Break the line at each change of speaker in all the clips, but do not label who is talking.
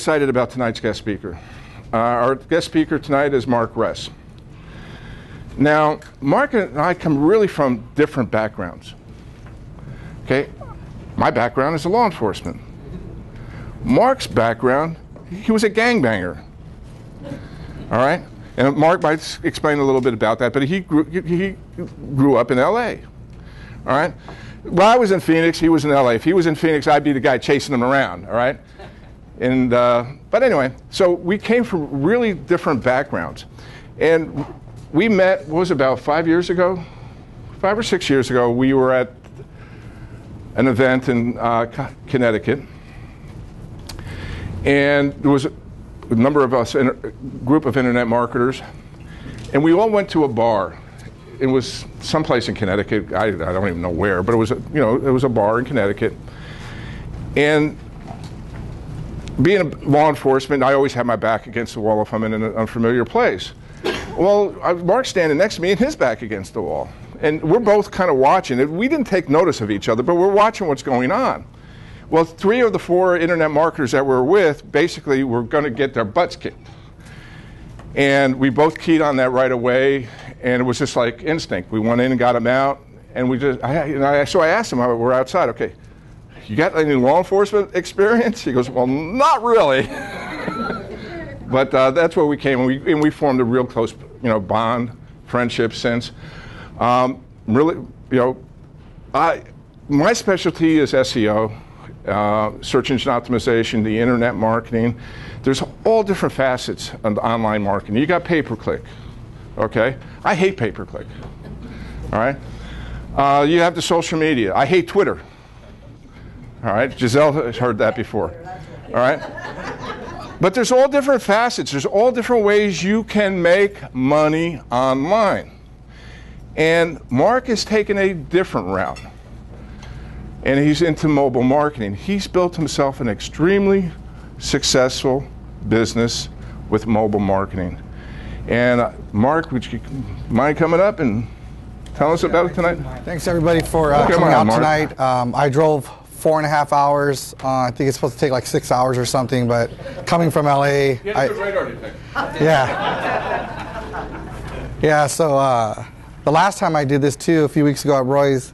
excited about tonight's guest speaker. Our guest speaker tonight is Mark Ress. Now, Mark and I come really from different backgrounds. Okay, my background is law enforcement. Mark's background, he was a gangbanger. All right, and Mark might explain a little bit about that, but he grew up in L.A. All right. Well, I was in Phoenix, he was in L.A. If he was in Phoenix, I'd be the guy chasing him around. All right. And but anyway, so we came from really different backgrounds, and we met. What was it, about 5 years ago? 5 or 6 years ago, we were at an event in Connecticut, and there was a number of us, a group of internet marketers, and we all went to a bar. It was someplace in Connecticut. I don't even know where, but it was it was a bar in Connecticut. And being a law enforcement, I always have my back against the wall if I'm in an unfamiliar place. Well, Mark's standing next to me and his back against the wall. And we're both kind of watching. We didn't take notice of each other, but we're watching what's going on. Well, 3 of the 4 internet marketers that we're with basically were going to get their butts kicked. And we both keyed on that right away, and it was just like instinct. We went in and got them out, and so I asked him, we're outside, okay, you got any law enforcement experience? He goes, well, not really. But that's where we came, and we formed a real close, bond, friendship since. Really, my specialty is SEO, search engine optimization, the internet marketing. There's all different facets of online marketing. You got pay-per-click, okay? I hate pay-per-click, all right? You have the social media. I hate Twitter. All right, Giselle has heard that before. All right, but there's all different facets. There's all different ways you can make money online. And Mark has taken a different route, and he's into mobile marketing. He's built himself an extremely successful business with mobile marketing. And Mark, would you mind coming up and tell us about it tonight?
Thanks everybody for coming out tonight. I drove 4.5 hours. I think it's supposed to take like 6 hours or something, but coming from LA. Yeah, so the last time I did this too, a few weeks ago at Roy's,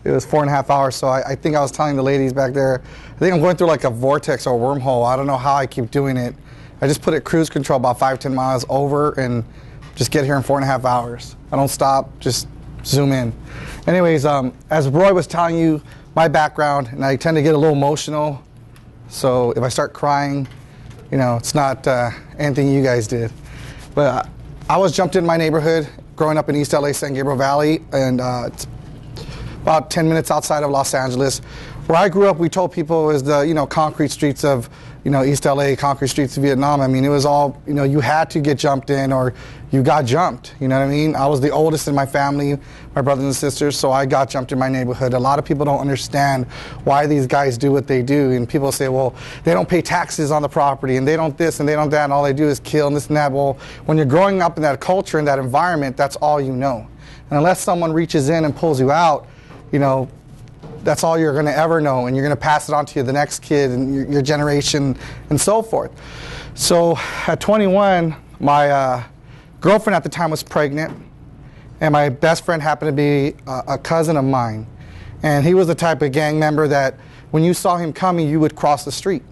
it was 4.5 hours. So I think I was telling the ladies back there, I think I'm going through like a vortex or a wormhole. I don't know how I keep doing it. I just put it cruise control about 5-10 miles over and just get here in 4.5 hours. I don't stop, just zoom in. Anyways, as Roy was telling you, my background, and I tend to get a little emotional, so if I start crying, it's not anything you guys did. But I was jumped in my neighborhood growing up in East LA, San Gabriel Valley, and it's about 10 minutes outside of Los Angeles. Where I grew up, we told people it was the concrete streets of East LA, concrete streets of Vietnam. I mean, it was all, you had to get jumped in or you got jumped, you know what I mean? I was the oldest in my family, my brothers and sisters, so I got jumped in my neighborhood. A lot of people don't understand why these guys do what they do, and people say, well, they don't pay taxes on the property, and they don't this, and they don't that, and all they do is kill, and this and that. Well, when you're growing up in that culture, in that environment, that's all you know. And unless someone reaches in and pulls you out, that's all you're going to ever know, and you're going to pass it on to the next kid and your generation and so forth. So at 21, my girlfriend at the time was pregnant, and my best friend happened to be a cousin of mine. And he was the type of gang member that when you saw him coming, you would cross the street.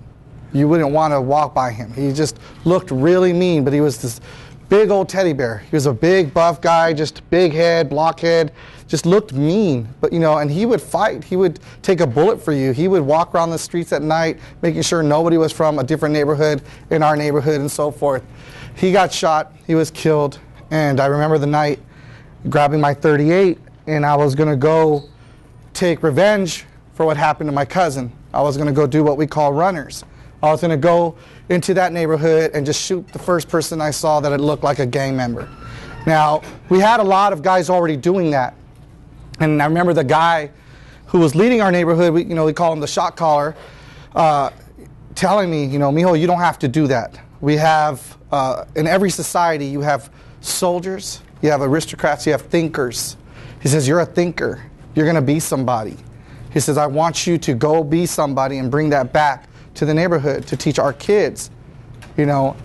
You wouldn't want to walk by him. He just looked really mean, but he was this big old teddy bear. He was a big buff guy, just big head, blockhead, just looked mean. But and he would fight. He would take a bullet for you. He would walk around the streets at night, making sure nobody was from a different neighborhood in our neighborhood and so forth. He got shot. He was killed. And I remember the night grabbing my .38, and I was going to go take revenge for what happened to my cousin. I was going to go do what we call runners. I was going to go into that neighborhood and just shoot the first person I saw that it looked like a gang member. Now, we had a lot of guys already doing that. And I remember the guy who was leading our neighborhood, we call him the shot caller, telling me, mijo, you don't have to do that. We have, in every society, you have soldiers, you have aristocrats, you have thinkers. He says, you're a thinker. You're going to be somebody. He says, I want you to go be somebody and bring that back to the neighborhood to teach our kids you know.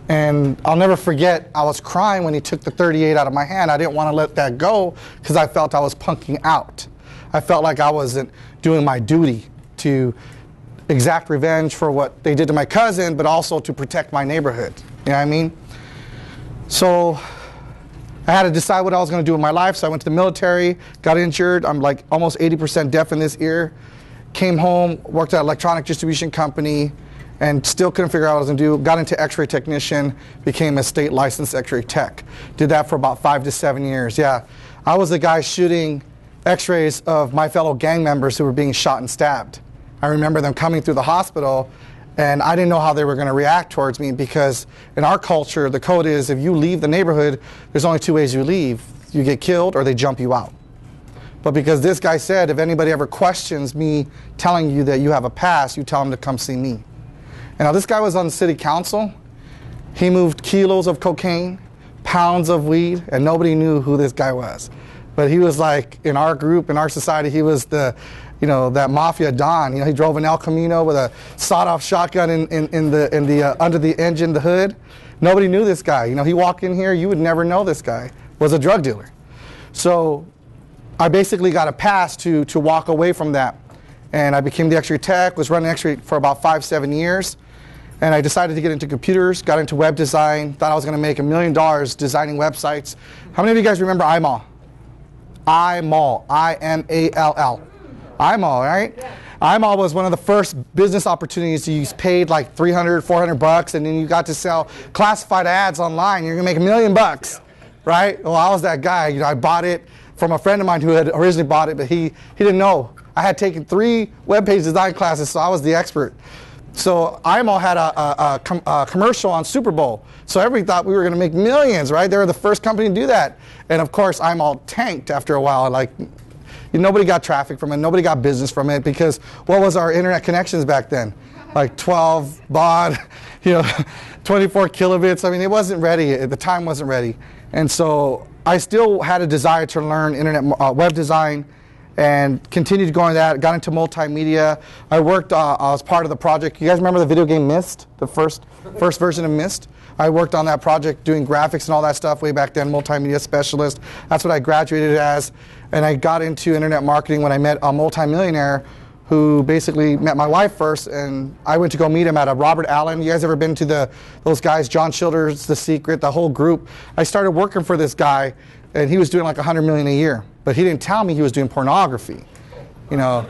And I'll never forget, I was crying when he took the 38 out of my hand. I didn't want to let that go because I felt I was punking out. I felt like I wasn't doing my duty to exact revenge for what they did to my cousin, but also to protect my neighborhood. You know what I mean? So I had to decide what I was going to do in my life. So I went to the military, got injured. I'm like almost 80% deaf in this ear. Came home, worked at an electronic distribution company, and still couldn't figure out what I was going to do. Got into x-ray technician, became a state licensed x-ray tech. Did that for about 5 to 7 years. Yeah, I was the guy shooting x-rays of my fellow gang members who were being shot and stabbed. I remember them coming through the hospital, and I didn't know how they were going to react towards me, because in our culture, the code is if you leave the neighborhood, there's only 2 ways you leave. You get killed or they jump you out. But because this guy said, if anybody ever questions me telling you that you have a past, you tell them to come see me. And now this guy was on the city council. He moved kilos of cocaine, pounds of weed, and nobody knew who this guy was. But he was like, in our group, in our society, he was the, you know, that mafia don. You know, he drove an El Camino with a sawed-off shotgun under the engine, the hood. Nobody knew this guy. You know, he walked in here, you would never know this guy was a drug dealer. So I basically got a pass to walk away from that. And I became the x-ray tech, was running x-ray for about 5-7 years. And I decided to get into computers, got into web design, thought I was going to make $1 million designing websites. How many of you guys remember iMall? iMall, I-M-A-L-L. iMall, right? Yeah. iMall was one of the first business opportunities. You paid like $300, $400, and then you got to sell classified ads online. You're going to make $1 million, right? Well, I was that guy. You know, I bought it from a friend of mine who had originally bought it, but he didn't know. I had taken 3 web page design classes, so I was the expert. So iMall had a commercial on Super Bowl. So everybody thought we were going to make millions, right? They were the first company to do that. And of course, iMall tanked after a while. Like, nobody got traffic from it. Nobody got business from it, because what was our internet connections back then? Like 12 baud, 24 kilobits. I mean, it wasn't ready. The time wasn't ready. And so I still had a desire to learn internet web design, and continued going that, got into multimedia. I worked as part of the project. You guys remember the video game Myst, the first version of Myst? I worked on that project doing graphics and all that stuff way back then, multimedia specialist. That's what I graduated as. And I got into internet marketing when I met a multimillionaire who basically met my wife first, and I went to go meet him at a Robert Allen. You guys ever been to those guys, John Childers, The Secret, the whole group? I started working for this guy, and he was doing like $100 million a year. But he didn't tell me he was doing pornography. You know,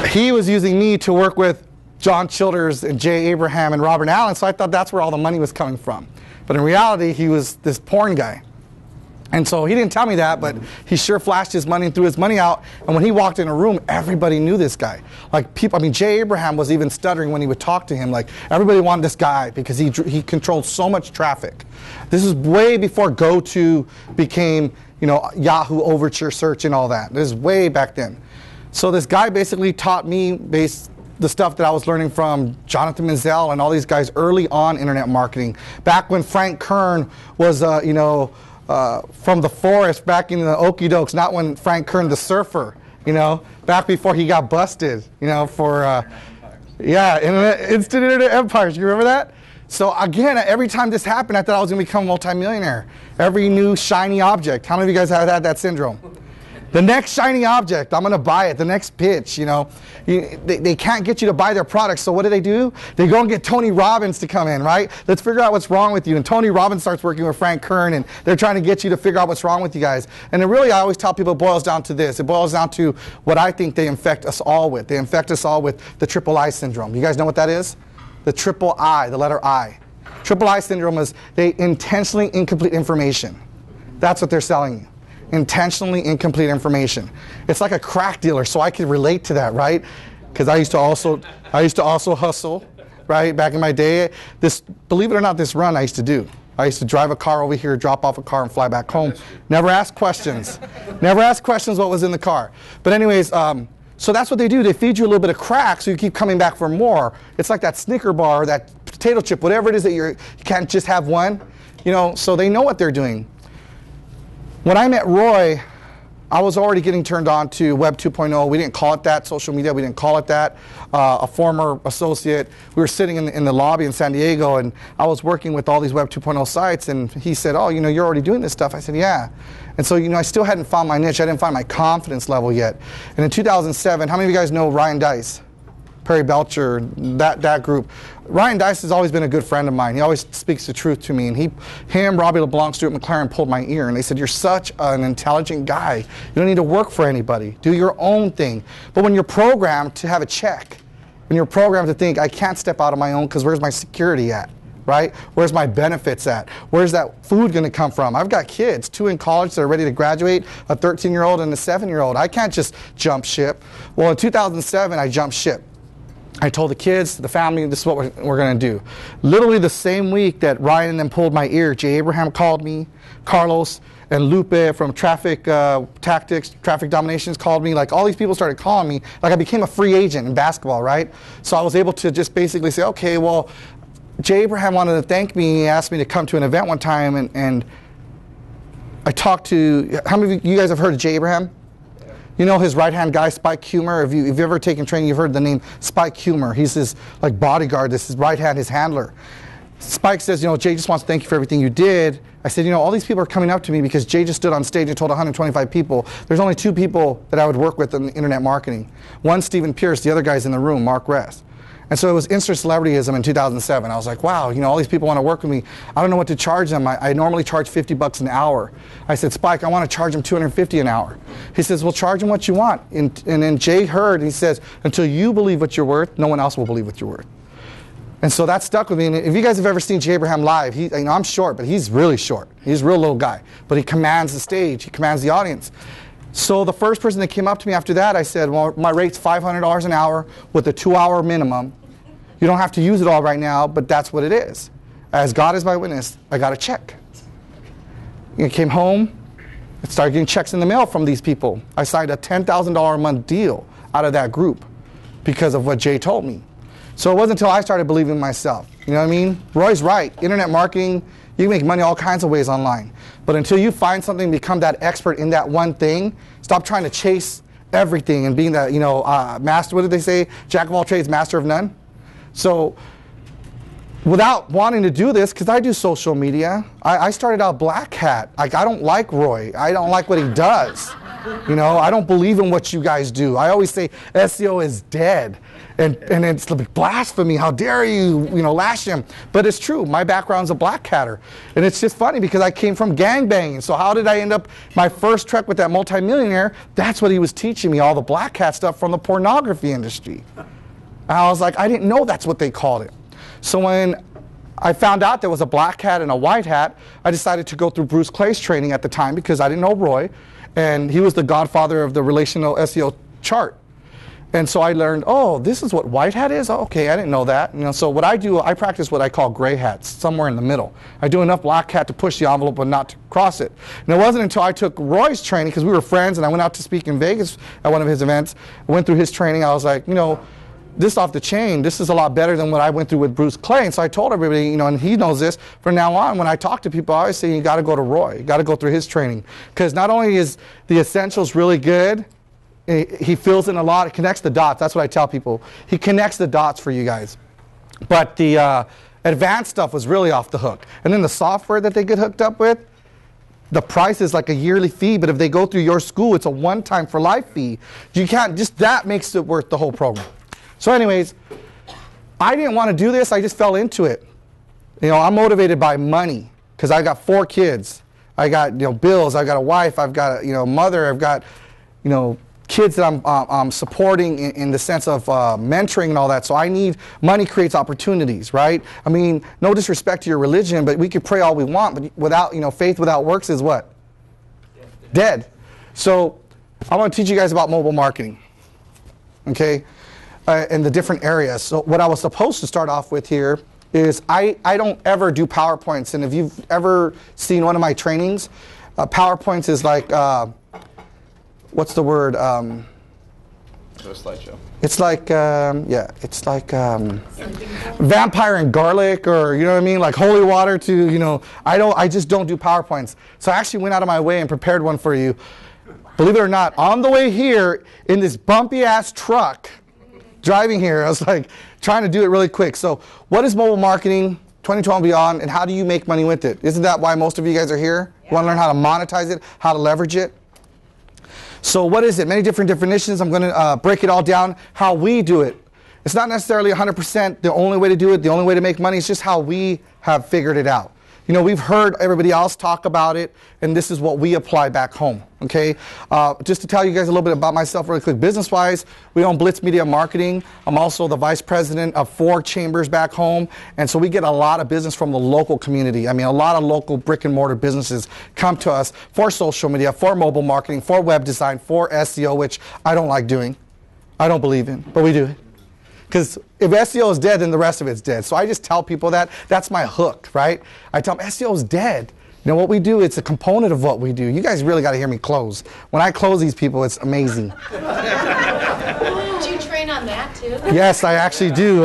he was using me to work with John Childers and Jay Abraham and Robert Allen, so I thought that's where all the money was coming from. But in reality, he was this porn guy. And so he didn't tell me that, but he sure flashed his money and threw his money out. And when he walked in a room, everybody knew this guy. Like people, I mean, Jay Abraham was even stuttering when he would talk to him. Like everybody wanted this guy because he controlled so much traffic. This is way before GoTo became, Yahoo Overture search and all that. This is way back then. So this guy basically taught me the stuff that I was learning from Jonathan Menzel and all these guys early on internet marketing. Back when Frank Kern was, from the forest back in the Okie Dokes, not when Frank Kern the surfer, back before he got busted, for, Instant Internet Empires. You remember that? So again, every time this happened, I thought I was going to become a multimillionaire. Every new shiny object. How many of you guys have had that syndrome? The next shiny object, I'm going to buy it. The next pitch, they can't get you to buy their products. So what do? They go and get Tony Robbins to come in, right? Let's figure out what's wrong with you. And Tony Robbins starts working with Frank Kern, and they're trying to get you to figure out what's wrong with you guys. And really, I always tell people it boils down to this. It boils down to what I think they infect us all with. They infect us all with the triple I syndrome. You guys know what that is? The triple I, the letter I. Triple I syndrome is they intentionally incomplete information. That's what they're selling you. Intentionally incomplete information. It's like a crack dealer, so I can relate to that, right? Because I used to also hustle, right? Back in my day, believe it or not, this run I used to do. I used to drive a car over here, drop off a car, and fly back home. Never ask questions. Never ask questions what was in the car. But anyways, so that's what they do. They feed you a little bit of crack, so you keep coming back for more. It's like that Snicker bar, that potato chip, whatever it is that you can't just have one. So they know what they're doing. When I met Roy, I was already getting turned on to Web 2.0. We didn't call it that, social media, we didn't call it that. A former associate, we were sitting in the lobby in San Diego, and I was working with all these Web 2.0 sites, and he said, oh, you're already doing this stuff. I said, yeah. And so, I still hadn't found my niche. I didn't find my confidence level yet. And in 2007, how many of you guys know Ryan Dice? Perry Belcher, that group. Ryan Dice has always been a good friend of mine. He always speaks the truth to me. And him, Robbie LeBlanc, Stuart McLaren pulled my ear, and they said, you're such an intelligent guy. You don't need to work for anybody. Do your own thing. But when you're programmed to have a check, when you're programmed to think, I can't step out on my own because where's my security at? Right? Where's my benefits at? Where's that food going to come from? I've got kids, 2 in college that are ready to graduate, a 13-year-old and a 7-year-old. I can't just jump ship. Well, in 2007, I jumped ship. I told the kids, the family, this is what we're going to do. Literally the same week that Ryan and them pulled my ear, Jay Abraham called me, Carlos and Lupe from Traffic Tactics, Traffic Dominations called me. Like all these people started calling me. Like I became a free agent in basketball, right? So I was able to just basically say, okay, well, Jay Abraham wanted to thank me. He asked me to come to an event one time, and I talked to, how many of you guys have heard of Jay Abraham? You know his right-hand guy, Spike Humer? If you've ever taken training, you've heard the name Spike Humer. He's his like bodyguard, this is right hand, his handler. Spike says, Jay just wants to thank you for everything you did. I said, all these people are coming up to me because Jay just stood on stage and told 125 people. There's only 2 people that I would work with in internet marketing. One, Stephen Pierce, the other guy's in the room, Mark Rest. And so it was instant celebrityism in 2007. I was like, wow, all these people want to work with me. I don't know what to charge them. I normally charge $50 an hour. I said, Spike, I want to charge them $250 an hour. He says, well, charge them what you want. And then Jay heard, and he says, until you believe what you're worth, no one else will believe what you're worth. And so that stuck with me. And if you guys have ever seen Jay Abraham live, I'm short, but he's really short. He's a real little guy. But he commands the stage. He commands the audience. So the first person that came up to me after that, I said, well, my rate's $500 an hour with a 2-hour minimum. You don't have to use it all right now, but that's what it is. As God is my witness, I got a check. I came home, I started getting checks in the mail from these people. I signed a $10,000 a month deal out of that group because of what Jay told me. So it wasn't until I started believing in myself. You know what I mean? Roy's right. Internet marketing, you can make money all kinds of ways online. But until you find something and become that expert in that one thing, stop trying to chase everything and being that, master, what did they say? Jack of all trades, master of none. So without wanting to do this, because I do social media, I started out black hat. Like, I don't like Roy. I don't like what he does. I don't believe in what you guys do. I always say SEO is dead. And it's like blasphemy. How dare you, lash him. But it's true. My background's a black hatter. And it's just funny because I came from gangbanging. So how did I end up, my first trek with that multimillionaire, that's what he was teaching me, all the black hat stuff from the pornography industry. And I was like, I didn't know that's what they called it. So when I found out there was a black hat and a white hat, I decided to go through Bruce Clay's training at the time because I didn't know Roy. And he was the godfather of the relational SEO chart. And so I learned, oh, this is what white hat is? Oh, okay, I didn't know that. So what I do, I practice what I call gray hats, somewhere in the middle. I do enough black hat to push the envelope but not to cross it. And it wasn't until I took Roy's training, because we were friends, and I went out to speak in Vegas at one of his events. I went through his training. I was like, this off the chain, this is a lot better than what I went through with Bruce Clay. And so I told everybody, and he knows this, from now on, when I talk to people, I always say, you got to go to Roy. You got to go through his training. Because not only is the essentials really good, he fills in a lot, it connects the dots. That's what I tell people. He connects the dots for you guys. But the advanced stuff was really off the hook. And then the software that they get hooked up with, the price is like a yearly fee, but if they go through your school, it's a one-time for life fee. You can't, just that makes it worth the whole program. So anyways, I didn't want to do this, I just fell into it. I'm motivated by money, because I got 4 kids. I got, bills, I've got a wife, I've got a, mother, I've got, kids that I'm supporting in the sense of mentoring and all that. So I need, money creates opportunities, right? I mean, no disrespect to your religion, but we could pray all we want, but without, faith without works is what? Dead. So I want to teach you guys about mobile marketing, okay? In the different areas. So what I was supposed to start off with here is I don't ever do PowerPoints. And if you've ever seen one of my trainings, PowerPoints is like, what's the word? A
slideshow.
It's like, it's like vampire and garlic, or you know what I mean, like holy water to, I just don't do PowerPoints. So I actually went out of my way and prepared one for you. Believe it or not, on the way here in this bumpy ass truck, driving here, I was like trying to do it really quick. So what is mobile marketing 2012 and beyond, and how do you make money with it? Isn't that why most of you guys are here? You want to learn how to monetize it, how to leverage it? So what is it? Many different definitions. I'm going to break it all down, how we do it. It's not necessarily 100% the only way to do it, the only way to make money. It's just how we have figured it out. You know, we've heard everybody else talk about it, and this is what we apply back home, okay? Just to tell you guys a little bit about myself really quick, business-wise, we own Blitz Media Marketing. I'm also the vice president of 4 chambers back home, and so we get a lot of business from the local community. I mean, a lot of local brick-and-mortar businesses come to us for social media, for mobile marketing, for web design, for SEO, which I don't like doing. I don't believe in, but we do it. Because if SEO is dead, then the rest of it's dead. So I just tell people that. That's my hook, right? I tell them SEO is dead. You know what we do? It's a component of what we do. You guys really got to hear me close. When I close these people, it's amazing.
Do you train on that too?
Yes, I actually do.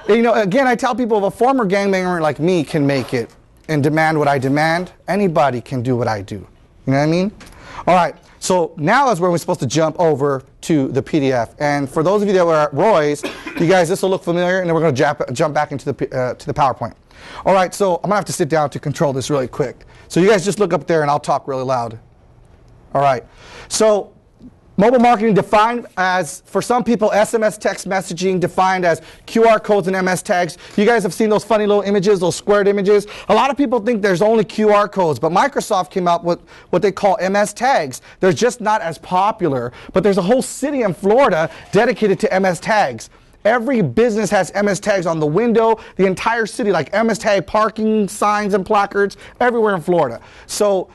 You know, again, I tell people if a former gangbanger like me can make it and demand what I demand, anybody can do what I do. You know what I mean? All right. So now is where we're supposed to jump over to the PDF. And for those of you that were at Roy's, you guys, this will look familiar, and then we're going to jump back into the PowerPoint. All right, so I'm going to have to sit down to control this really quick. So you guys just look up there, and I'll talk really loud. All right. So mobile marketing defined as, for some people, SMS text messaging defined as QR codes and MS tags. You guys have seen those funny little images, those squared images. A lot of people think there's only QR codes, but Microsoft came out with what they call MS tags. They're just not as popular, but there's a whole city in Florida dedicated to MS tags. Every business has MS tags on the window, the entire city, like MS tag parking signs and placards everywhere in Florida. So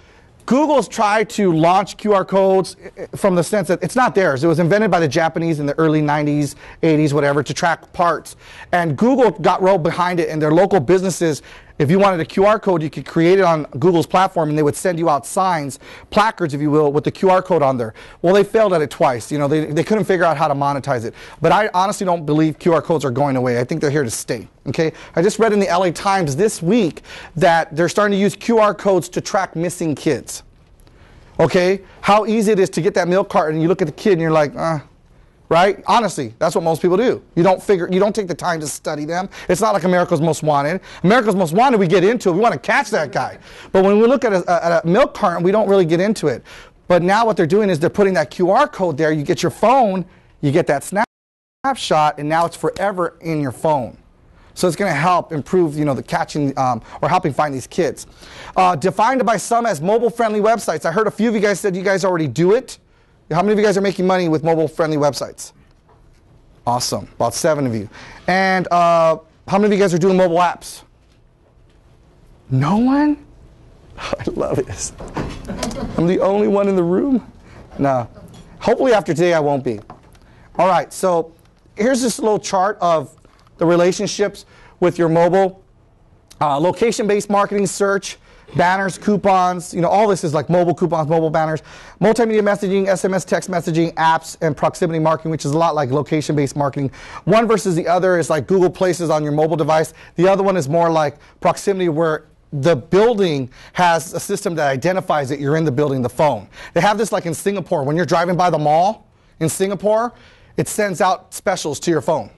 Google's tried to launch QR codes from the sense that it's not theirs. It was invented by the Japanese in the early 90s, 80s, whatever, to track parts. And Google got rolled behind it, and their local businesses, if you wanted a QR code, you could create it on Google's platform, and they would send you out signs, placards, if you will, with the QR code on there. Well, they failed at it twice. You know, they couldn't figure out how to monetize it. But I honestly don't believe QR codes are going away. I think they're here to stay. Okay? I just read in the LA Times this week that they're starting to use QR codes to track missing kids. Okay? How easy it is to get that milk carton and you look at the kid and you're like, right? Honestly, that's what most people do. You don't take the time to study them. It's not like America's Most Wanted. America's Most Wanted, we get into it. We want to catch that guy. But when we look at a milk carton, we don't really get into it. But now what they're doing is they're putting that QR code there. You get your phone, you get that snapshot, and now it's forever in your phone. So it's going to help improve, you know, the catching or helping find these kids. Defined by some as mobile-friendly websites. I heard a few of you guys said you guys already do it. How many of you guys are making money with mobile-friendly websites? Awesome. About 7 of you. And how many of you guys are doing mobile apps? No one? I love this. I'm the only one in the room? No. Hopefully after today I won't be. All right, so here's this little chart of the relationships with your mobile. Location-based marketing, search, banners, coupons, you know, all this is like mobile coupons, mobile banners, multimedia messaging, SMS text messaging, apps, and proximity marketing, which is a lot like location-based marketing. One versus the other is like Google Places on your mobile device. The other one is more like proximity, where the building has a system that identifies that you're in the building, the phone. They have this like in Singapore. When you're driving by the mall in Singapore, it sends out specials to your phone.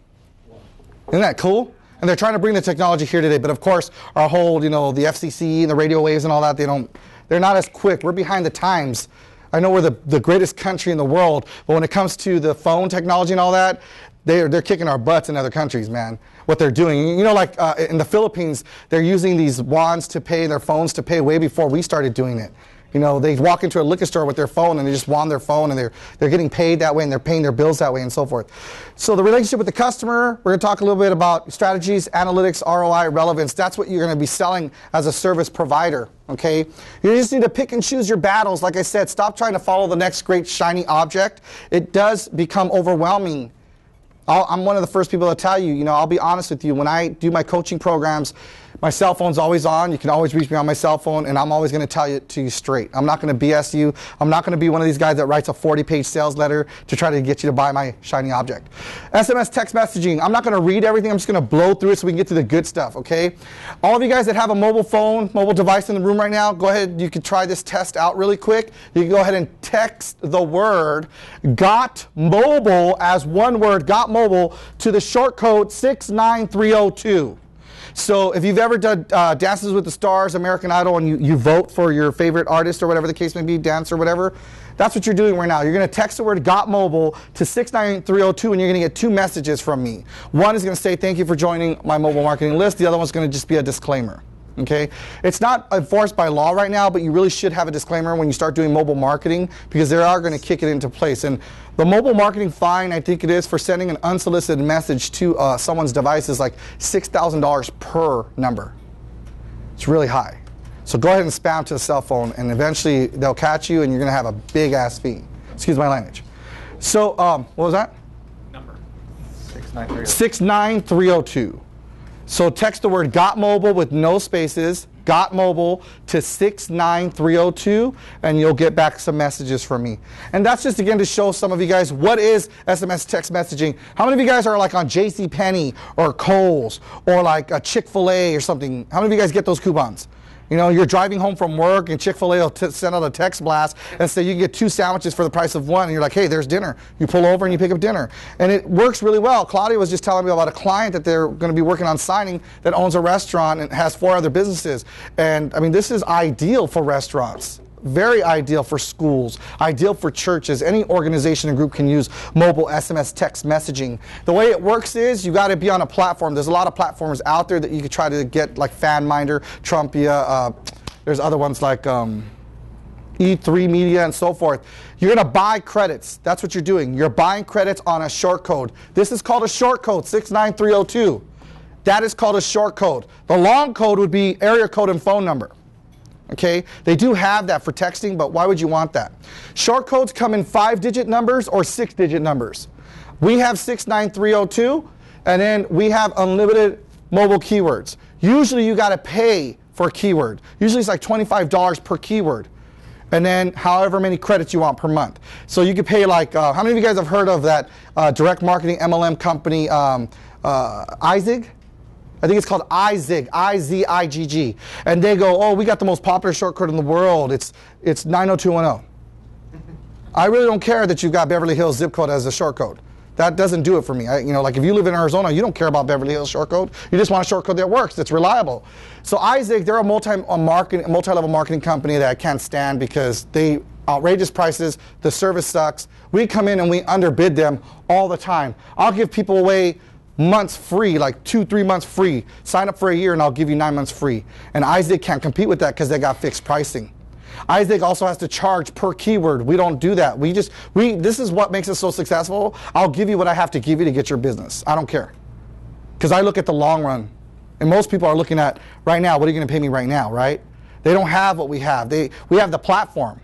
Isn't that cool? And they're trying to bring the technology here today, but of course, our whole, you know, the FCC and the radio waves and all that, they're not as quick. We're behind the times. I know we're the greatest country in the world, but when it comes to the phone technology and all that, they're kicking our butts in other countries, man. What they're doing, you know, like in the Philippines, they're using these wands to pay, their phones to pay way before we started doing it. You know, they walk into a liquor store with their phone and they just wand their phone, and they're getting paid that way, and they're paying their bills that way, and so forth. So the relationship with the customer, we're going to talk a little bit about strategies, analytics, ROI, relevance. That's what you're going to be selling as a service provider, okay? You just need to pick and choose your battles. Like I said, stop trying to follow the next great shiny object. It does become overwhelming. I'm one of the first people to tell you, you know, I'll be honest with you, when I do my coaching programs, My cell phone's always on. You can always reach me on my cell phone, and I'm always going to tell it to you straight. I'm not going to BS you. I'm not going to be one of these guys that writes a 40-page sales letter to try to get you to buy my shiny object. SMS text messaging. I'm not going to read everything. I'm just going to blow through it so we can get to the good stuff, okay? All of you guys that have a mobile phone, mobile device in the room right now, go ahead. You can try this test out really quick. You can go ahead and text the word "got mobile" as one word, "got mobile," to the short code 69302. So if you've ever done Dances with the Stars, American Idol, and you vote for your favorite artist or whatever the case may be, dance or whatever, that's what you're doing right now. You're going to text the word "got mobile" to 69302, and you're going to get 2 messages from me. One is going to say, "Thank you for joining my mobile marketing list." The other one's going to just be a disclaimer. Okay, it's not enforced by law right now, but you really should have a disclaimer when you start doing mobile marketing, because they are going to kick it into place. And the mobile marketing fine, I think it is, for sending an unsolicited message to someone's device is like $6,000 per number. It's really high. So go ahead and spam to the cell phone, and eventually they'll catch you, and you're going to have a big ass fee. Excuse my language. So what was that?
Number
69302. So text the word "got mobile" with no spaces, "got mobile" to 69302, and you'll get back some messages from me. And that's just, again, to show some of you guys what is SMS text messaging. How many of you guys are like on JCPenney or Kohl's or like a Chick-fil-A or something? How many of you guys get those coupons? You know, you're driving home from work, and Chick-fil-A will send out a text blast and say you can get 2 sandwiches for the price of 1. And you're like, hey, there's dinner. You pull over and you pick up dinner. And it works really well. Claudia was just telling me about a client that they're going to be working on signing that owns a restaurant and has 4 other businesses. And, I mean, this is ideal for restaurants. Very ideal for schools, ideal for churches. Any organization and group can use mobile SMS text messaging. The way it works is you got to be on a platform. There's a lot of platforms out there that you could try to get, like FanMinder, Trumpia. There's other ones like E3 Media and so forth. You're going to buy credits. That's what you're doing. You're buying credits on a short code. This is called a short code, 69302. That is called a short code. The long code would be area code and phone number. Okay, they do have that for texting, but why would you want that? Short codes come in 5-digit numbers or 6-digit numbers. We have 69302, and then we have unlimited mobile keywords. Usually you got to pay for a keyword. Usually it's like $25 per keyword, and then however many credits you want per month. So you could pay like, how many of you guys have heard of that direct marketing MLM company, iZig? I think it's called iZig, I-Z-I-G-G. And they go, oh, we got the most popular shortcut in the world. It's 90210. I really don't care that you've got Beverly Hills zip code as a short code. That doesn't do it for me. You know, like if you live in Arizona, you don't care about Beverly Hills short code. You just want a short code that works, that's reliable. So iZig, they're a multi-level marketing company that I can't stand because they outrageous prices, the service sucks. We come in and we underbid them all the time. I'll give people away months free, like 2-3 months free. Sign up for a year and I'll give you 9 months free. And iZig can't compete with that because they got fixed pricing. iZig also has to charge per keyword. We don't do that. This is what makes us so successful. I'll give you what I have to give you to get your business. I don't care. Because I look at the long run. And most people are looking at right now, what are you going to pay me right now, right? They don't have what we have. We have the platform.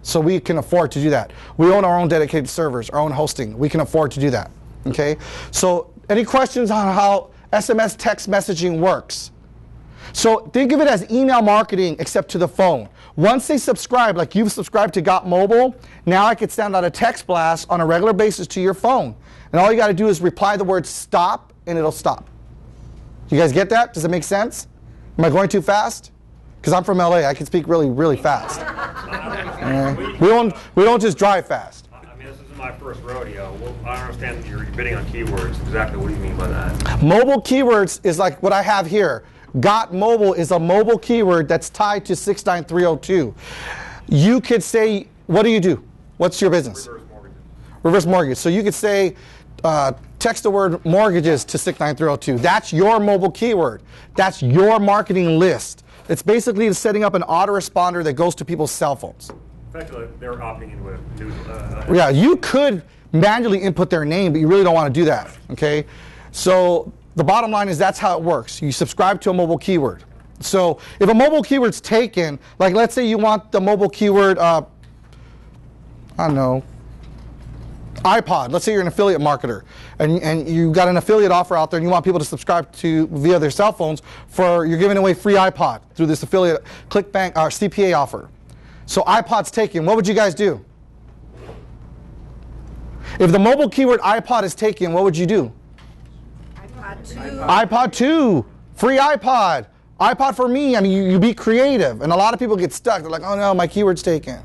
So we can afford to do that. We own our own dedicated servers, our own hosting. We can afford to do that. Okay? So any questions on how SMS text messaging works? So think of it as email marketing except to the phone. Once they subscribe, like you've subscribed to Got Mobile, now I could send out a text blast on a regular basis to your phone. And all you got to do is reply the word "stop" and it'll stop. You guys get that? Does it make sense? Am I going too fast? Because I'm from LA, I can speak really, really fast. We don't just drive fast.
This is my first rodeo. Well, I understand that you're bidding on keywords. Exactly what do you mean by that?
Mobile keywords is like what I have here. Got Mobile is a mobile keyword that's tied to 69302. You could say, what do you do? What's your business?
Reverse mortgages.
Reverse mortgage. So you could say, text the word mortgages to 69302. That's your mobile keyword. That's your marketing list. It's basically setting up an autoresponder that goes to people's cell phones.
Effectively, they're opting into a news.
Yeah, you could manually input their name, but you really don't want to do that, okay? So the bottom line is that's how it works. You subscribe to a mobile keyword. So if a mobile keyword's taken, like let's say you want the mobile keyword, I don't know, iPod. Let's say you're an affiliate marketer, and you got an affiliate offer out there, and you want people to subscribe to via their cell phones you're giving away free iPod through this affiliate ClickBank or CPA offer. So iPod's taken. What would you guys do? If the mobile keyword iPod is taken, what would you do?
iPod 2.
iPod 2, free iPod. iPod for me. I mean, you be creative, and a lot of people get stuck. They're like, oh no, my keyword's taken.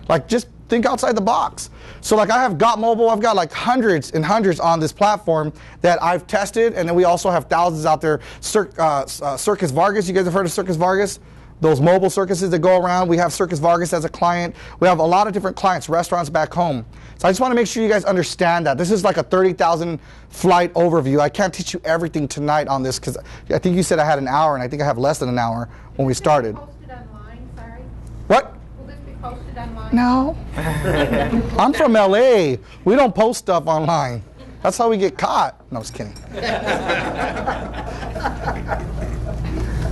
Like, just think outside the box. So like, I have Got Mobile. I've got like hundreds and hundreds on this platform that I've tested, and then we also have thousands out there. Circus Vargas. You guys have heard of Circus Vargas? Those mobile circuses that go around. We have Circus Vargas as a client. We have a lot of different clients, restaurants back home. So I just want to make sure you guys understand that. This is like a 30,000 flight overview. I can't teach you everything tonight on this because I think you said I had an hour, and I think I have less than an hour when we started.
Will this be posted online? Sorry.
What?
Will this be posted online?
No. I'm from LA. We don't post stuff online. That's how we get caught. No, just kidding.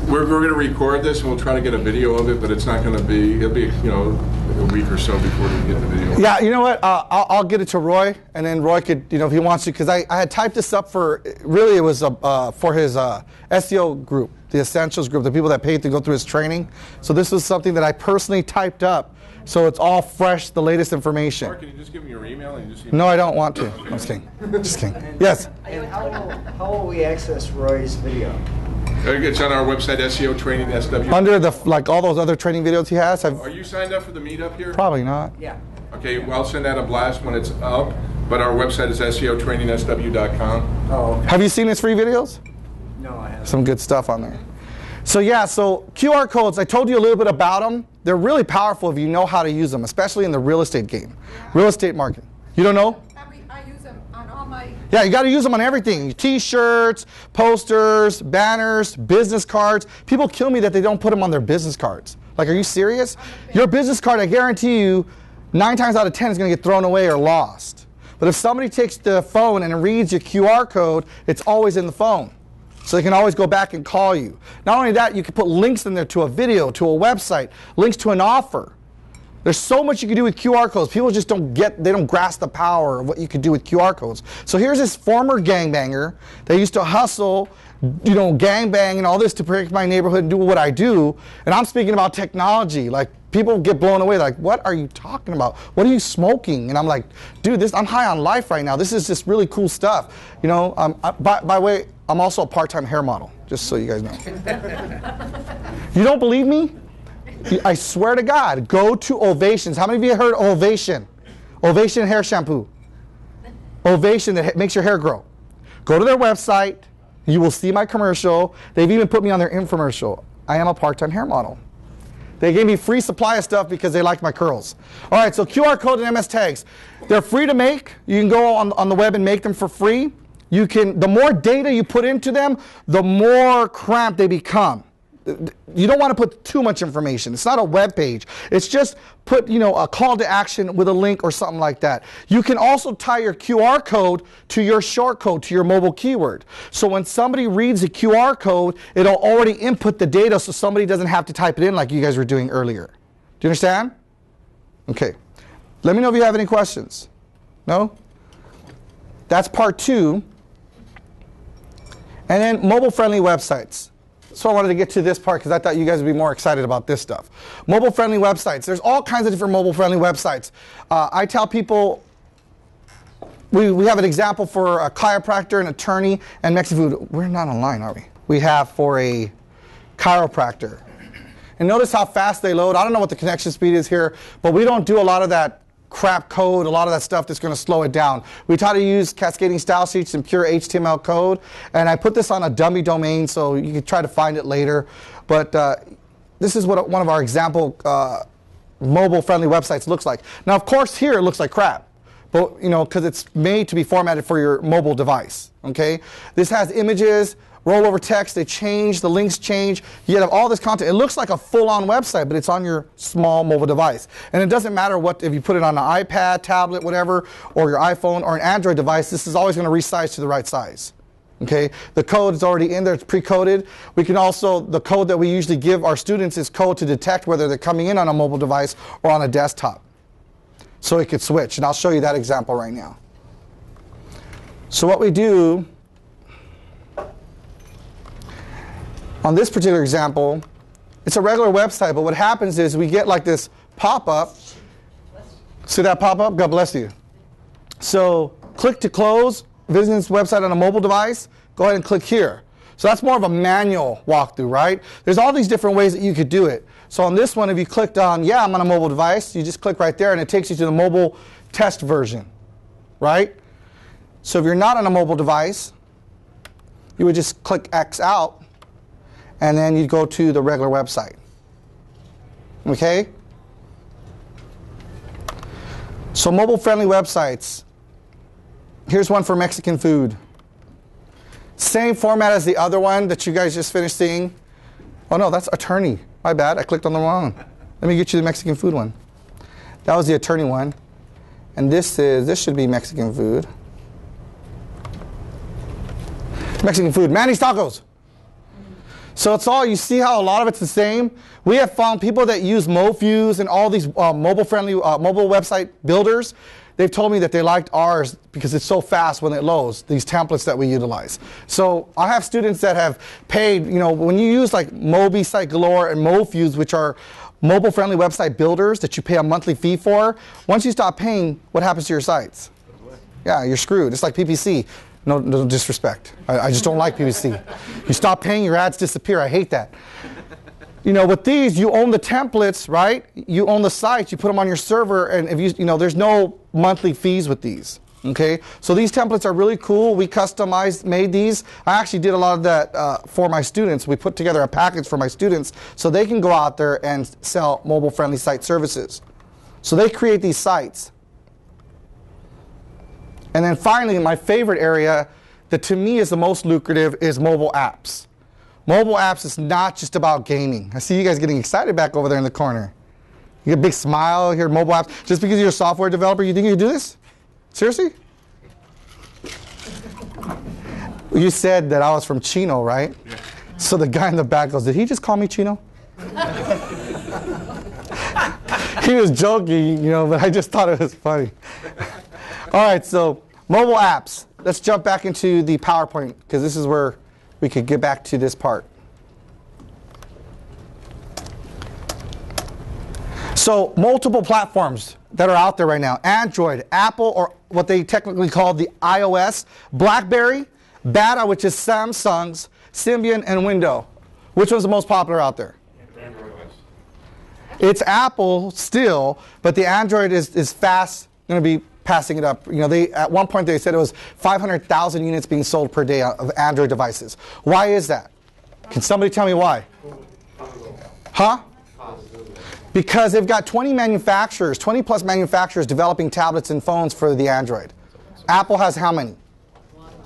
We're going to record this, and we'll try to get a video of it, but it's not going to be, it'll be, a week or so before we get the video.
Yeah, you know what? I'll get it to Roy, and then Roy could, if he wants to, because I had typed this up really it was for his SEO group, the Essentials group, the people that paid to go through his training. So this was something that I personally typed up, so it's all fresh, the latest information.
Mark, can you just give me your email? And you just
No, I don't want to. I'm just kidding. Just kidding. Yes?
And how will we access Roy's video?
It's on our website, SEO Training SW.
Under all those other training videos he has.
Are you signed up for the meetup here?
Probably not.
Yeah.
Okay, well, I'll send out a blast when it's up, but our website is SEOTrainingSW.com.
Oh, okay.
Have you seen his free videos?
No, I haven't.
Some good stuff on there. So yeah, so QR codes, I told you a little bit about them. They're really powerful if you know how to use them, especially in the real estate game, real estate market. You don't know?
I use them on all my...
Yeah, you got to use them on everything. T-shirts, posters, banners, business cards. People kill me that they don't put them on their business cards. Like, are you serious? Your business card, I guarantee you, 9 times out of 10 is going to get thrown away or lost. But if somebody takes the phone and reads your QR code, it's always in the phone. So they can always go back and call you. Not only that, you can put links in there to a video, to a website, links to an offer. There's so much you can do with QR codes. People just they don't grasp the power of what you can do with QR codes. So here's this former gangbanger that used to hustle, gangbang and all this to protect my neighborhood and do what I do. And I'm speaking about technology. Like, people get blown away. Like, what are you talking about? What are you smoking? And I'm like, dude, I'm high on life right now. This is just really cool stuff. By the way, I'm also a part-time hair model, just so you guys know. You don't believe me? I swear to God, go to Ovations. How many of you heard Ovation? Ovation hair shampoo. Ovation that makes your hair grow. Go to their website. You will see my commercial. They've even put me on their infomercial. I am a part-time hair model. They gave me free supply of stuff because they liked my curls. All right, so QR code and MS tags. They're free to make. You can go on the web and make them for free. The more data you put into them, the more cramped they become. You don't want to put too much information. It's not a web page. It's just put, a call to action with a link or something like that. You can also tie your QR code to your short code, to your mobile keyword. So when somebody reads the QR code, it'll already input the data so somebody doesn't have to type it in like you guys were doing earlier. Do you understand? Okay. Let me know if you have any questions. No? That's part 2. And then mobile-friendly websites. So I wanted to get to this part because I thought you guys would be more excited about this stuff. Mobile-friendly websites. There's all kinds of different mobile-friendly websites. I tell people, we have an example for a chiropractor, an attorney, and Mexican food. We're not online, are we? We have for a chiropractor. And notice how fast they load. I don't know what the connection speed is here, but we don't do a lot of that crap code, a lot of that stuff that's going to slow it down. We try to use cascading style sheets and pure HTML code, and I put this on a dummy domain so you can try to find it later. But this is what one of our example mobile-friendly websites looks like. Now, of course, here it looks like crap, but because it's made to be formatted for your mobile device. Okay, this has images, rollover text, they change, the links change. You have all this content. It looks like a full-on website, but it's on your small mobile device. And it doesn't matter if you put it on an iPad, tablet, whatever, or your iPhone or an Android device, this is always going to resize to the right size. Okay, the code is already in there, it's pre-coded. We can also, the code that we usually give our students is code to detect whether they're coming in on a mobile device or on a desktop. so it could switch. And I'll show you that example right now. So what we do on this particular example, it's a regular website, but what happens is we get like this pop-up. See that pop-up? God bless you. So click to close, visiting this website on a mobile device, go ahead and click here. So that's more of a manual walkthrough, right? There's all these different ways that you could do it. So on this one, if you clicked on, yeah, I'm on a mobile device, you just click right there and it takes you to the mobile test version, right? So if you're not on a mobile device, you would just click X out and then you'd go to the regular website. Okay? So mobile-friendly websites. Here's one for Mexican food. Same format as the other one that you guys just finished seeing. Oh no, that's attorney. My bad, I clicked on the wrong. Let me get you the Mexican food one. That was the attorney one. And this should be Mexican food. Mexican food, Manny's Tacos. So it's all, you see how a lot of it's the same? We have found people that use MoFuse and all these mobile-friendly mobile website builders. They've told me that they liked ours because it's so fast when it loads, these templates that we utilize. So I have students that have paid, you know, when you use like Mobi, Site Galore, and MoFuse, which are mobile-friendly website builders that you pay a monthly fee for, once you stop paying, what happens to your sites? Yeah, you're screwed. It's like PPC. No disrespect. I just don't like PPC. You stop paying, your ads disappear. I hate that. You know, with these, you own the templates, right? You own the sites. You put them on your server, and if you know, there's no monthly fees with these. Okay, so these templates are really cool. We made these. I actually did a lot of that for my students. We put together a package for my students so they can go out there and sell mobile-friendly site services. So they create these sites. And then finally, my favorite area that to me is the most lucrative is mobile apps. Mobile apps is not just about gaming. I see you guys getting excited back over there in the corner. You get a big smile here, mobile apps. Just because you're a software developer, you think you can do this? Seriously? You said that I was from Chino, right? Yeah. So the guy in the back goes, did he just call me Chino? He was joking, you know, but I just thought it was funny. All right, so mobile apps. Let's jump back into the PowerPoint because this is where we could get back to this part. So multiple platforms that are out there right now. Android, Apple, or what they technically call the iOS, BlackBerry, Bata, which is Samsung's, Symbian, and Windows. Which one's the most popular out there?
Android.
It's Apple still, but the Android is fast going to be passing it up. You know, at one point they said it was 500,000 units being sold per day of Android devices. Why is that? Can somebody tell me why? Huh? Because they've got 20 plus manufacturers developing tablets and phones for the Android. Apple has how many?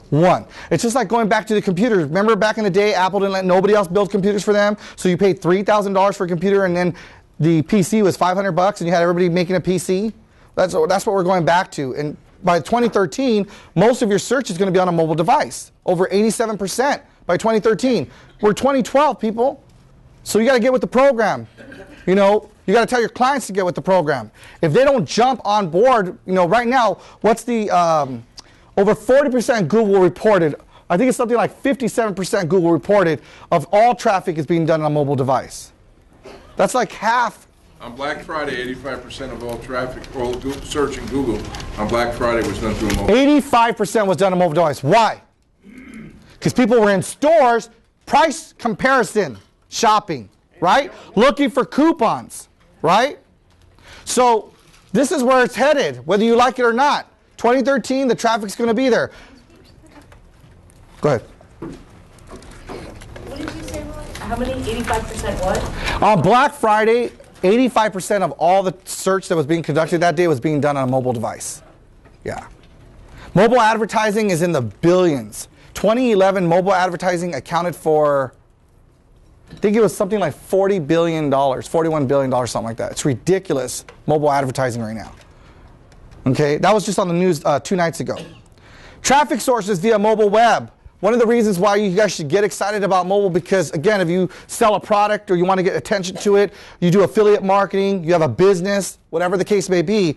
One. It's just like going back to the computers. Remember back in the day, Apple didn't let nobody else build computers for them, so you paid $3,000 for a computer, and then the PC was $500, and you had everybody making a PC. That's what we're going back to. And by 2013, most of your search is going to be on a mobile device. Over 87% by 2013. We're 2012, people. So you got to get with the program. You know, you got to tell your clients to get with the program. If they don't jump on board, you know, right now, what's the over 40% Google reported? I think it's something like 57% Google reported of all traffic is being done on a mobile device. That's like half.
On Black Friday, 85% of all traffic, all search in Google on Black Friday was done through a mobile.
85% was done on a mobile device. Why? Because people were in stores, price comparison, shopping, right? Looking for coupons, right? So this is where it's headed, whether you like it or not. 2013, the traffic's going to be there. Go ahead.
What did you say, Roy? How many? 85% what?
On Black Friday, 85% of all the search that was being conducted that day was being done on a mobile device. Yeah. Mobile advertising is in the billions. 2011 mobile advertising accounted for, I think it was something like $40 billion, $41 billion, something like that. It's ridiculous, mobile advertising right now. Okay, that was just on the news 2 nights ago. Traffic sources via mobile web. One of the reasons why you guys should get excited about mobile, because again, if you sell a product or you want to get attention to it, you do affiliate marketing, you have a business, whatever the case may be,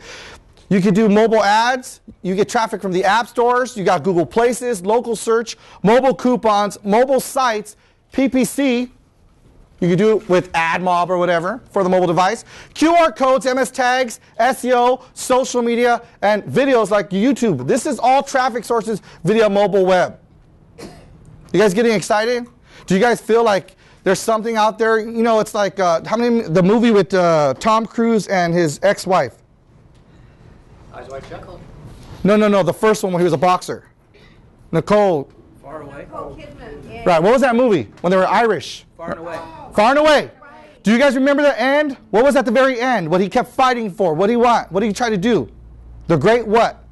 You could do mobile ads. You get traffic from the app stores. You got Google Places, local search, mobile coupons, mobile sites, PPC. You could do it with AdMob or whatever for the mobile device. QR codes, MS tags, SEO, social media, and videos like YouTube. This is all traffic sources via mobile web. You guys getting excited? Do you guys feel like there's something out there? You know, it's like the movie with Tom Cruise and his ex-wife.
Eyes Wide Shut.
No, the first one when he was a boxer. Nicole.
Far Away.
Nicole Kidman. Yeah.
Right, what was that movie when they were Irish?
Far and Away.
Far and Away. Do you guys remember the end? What was at the very end? What he kept fighting for? What did he want? What did he try to do? The great what?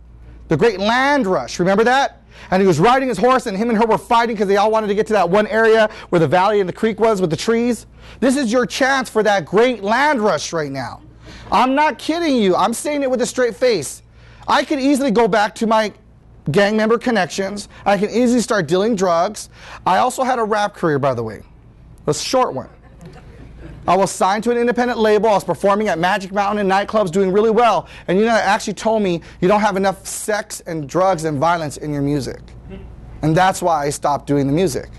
The great land rush. Remember that? And he was riding his horse, and him and her were fighting because they all wanted to get to that one area where the valley and the creek was with the trees. This is your chance for that great land rush right now. I'm not kidding you. I'm saying it with a straight face. I could easily go back to my gang member connections. I can easily start dealing drugs. I also had a rap career, by the way. A short one. I was signed to an independent label. I was performing at Magic Mountain and nightclubs, doing really well. And you know, they actually told me you don't have enough sex and drugs and violence in your music. And that's why I stopped doing the music.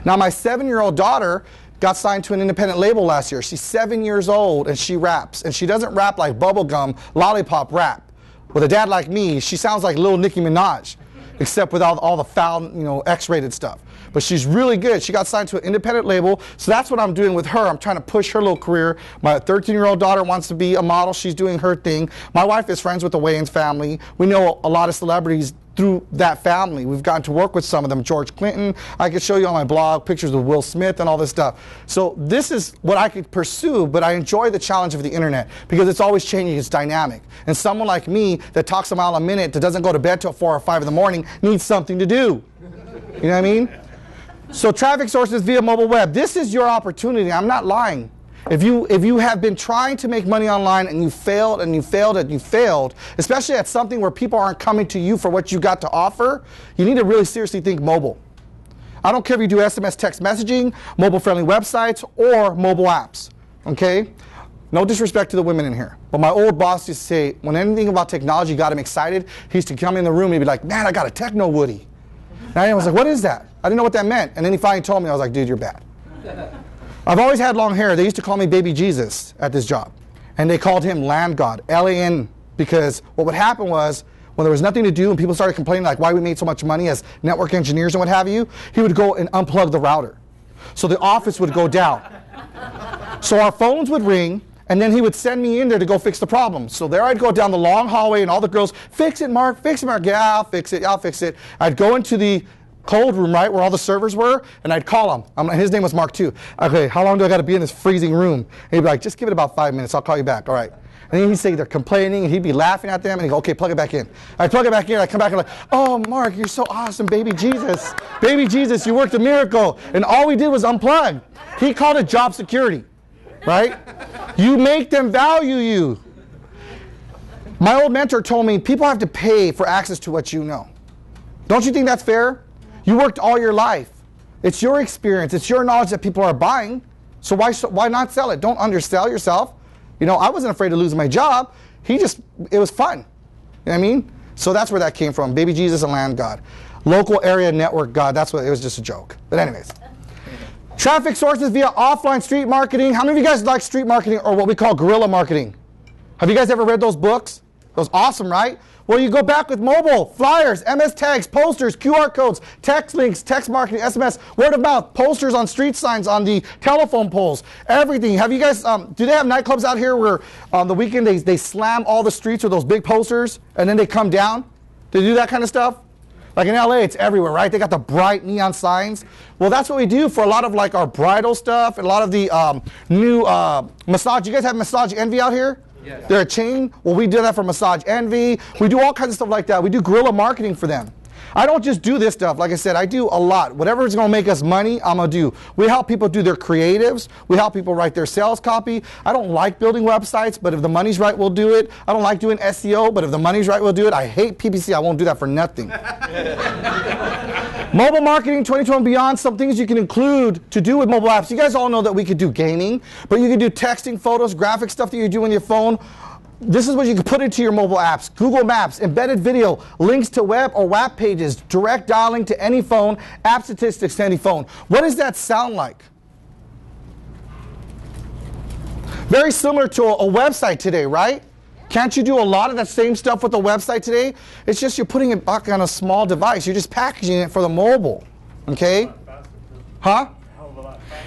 Now, my 7-year-old daughter got signed to an independent label last year. She's 7 years old, and she raps. And she doesn't rap like bubblegum, lollipop rap. With a dad like me, she sounds like little Nicki Minaj, except with all the foul, you know, X-rated stuff. But she's really good. She got signed to an independent label, so that's what I'm doing with her. I'm trying to push her little career. My 13-year-old daughter wants to be a model. She's doing her thing. My wife is friends with the Wayans family. We know a lot of celebrities through that family. We've gotten to work with some of them. George Clinton. I could show you on my blog pictures of Will Smith and all this stuff. So this is what I could pursue, but I enjoy the challenge of the internet because it's always changing. It's dynamic. And someone like me that talks a mile a minute, that doesn't go to bed till 4 or 5 in the morning, needs something to do. You know what I mean? So traffic sources via mobile web. This is your opportunity. I'm not lying. If you have been trying to make money online and you failed and you failed and you failed, especially at something where people aren't coming to you for what you got to offer, you need to really seriously think mobile. I don't care if you do SMS text messaging, mobile-friendly websites, or mobile apps, okay? No disrespect to the women in here, but my old boss used to say, when anything about technology got him excited, he used to come in the room and he'd be like, man, I got a techno woody. And I was like, what is that? I didn't know what that meant. And then he finally told me, I was like, dude, you're bad. I've always had long hair. They used to call me Baby Jesus at this job. And they called him Land God, L-A-N, because what would happen was, when there was nothing to do and people started complaining like why we made so much money as network engineers and what have you, he would go and unplug the router. So the office would go down. So our phones would ring, and then he would send me in there to go fix the problem. So there I'd go down the long hallway, and all the girls, fix it, Mark, fix it, Mark. Yeah, I'll fix it, I'll fix it. I'd go into the cold room, right, where all the servers were, and I'd call him. His name was Mark too. Okay, how long do I got to be in this freezing room? And he'd be like, just give it about 5 minutes. I'll call you back. All right. And then he'd say they're complaining, and he'd be laughing at them, and he'd go, okay, plug it back in. I'd plug it back in, I'd come back and like, oh, Mark, you're so awesome, baby Jesus. Baby Jesus, you worked a miracle. And all we did was unplug. He called it job security, right? You make them value you. My old mentor told me, people have to pay for access to what you know. Don't you think that's fair? You worked all your life. It's your experience. It's your knowledge that people are buying. So why not sell it? Don't undersell yourself. You know, I wasn't afraid of losing my job. It was fun. You know what I mean? So that's where that came from. Baby Jesus and Land God. Local area network God. That's what, it was just a joke. But anyways. Traffic sources via offline street marketing. How many of you guys like street marketing or what we call guerrilla marketing? Have you guys ever read those books? It was awesome, right? Well, you go back with mobile, flyers, MS tags, posters, QR codes, text links, text marketing, SMS, word of mouth, posters on street signs, on the telephone poles, everything. Have you guys, do they have nightclubs out here where on the weekend they slam all the streets with those big posters and then they come down? Do they do that kind of stuff? Like in LA, it's everywhere, right? They got the bright neon signs. Well, that's what we do for a lot of like our bridal stuff and a lot of the new massage. You guys have Massage Envy out here? Yes. They're a chain. Well, we do that for Massage Envy. We do all kinds of stuff like that. We do guerrilla marketing for them. I don't just do this stuff. Like I said, I do a lot. Whatever is going to make us money, I'm going to do. We help people do their creatives. We help people write their sales copy. I don't like building websites, but if the money's right, we'll do it. I don't like doing SEO, but if the money's right, we'll do it. I hate PPC. I won't do that for nothing. Mobile marketing 2020 and beyond, some things you can include to do with mobile apps. You guys all know that we could do gaming, but you could do texting, photos, graphic stuff that you do on your phone. This is what you can put into your mobile apps. Google Maps, embedded video, links to web or WAP pages, direct dialing to any phone, app statistics to any phone. What does that sound like? Very similar to a website today, right? Can't you do a lot of that same stuff with a website today? It's just you're putting it back on a small device. You're just packaging it for the mobile, okay? Huh?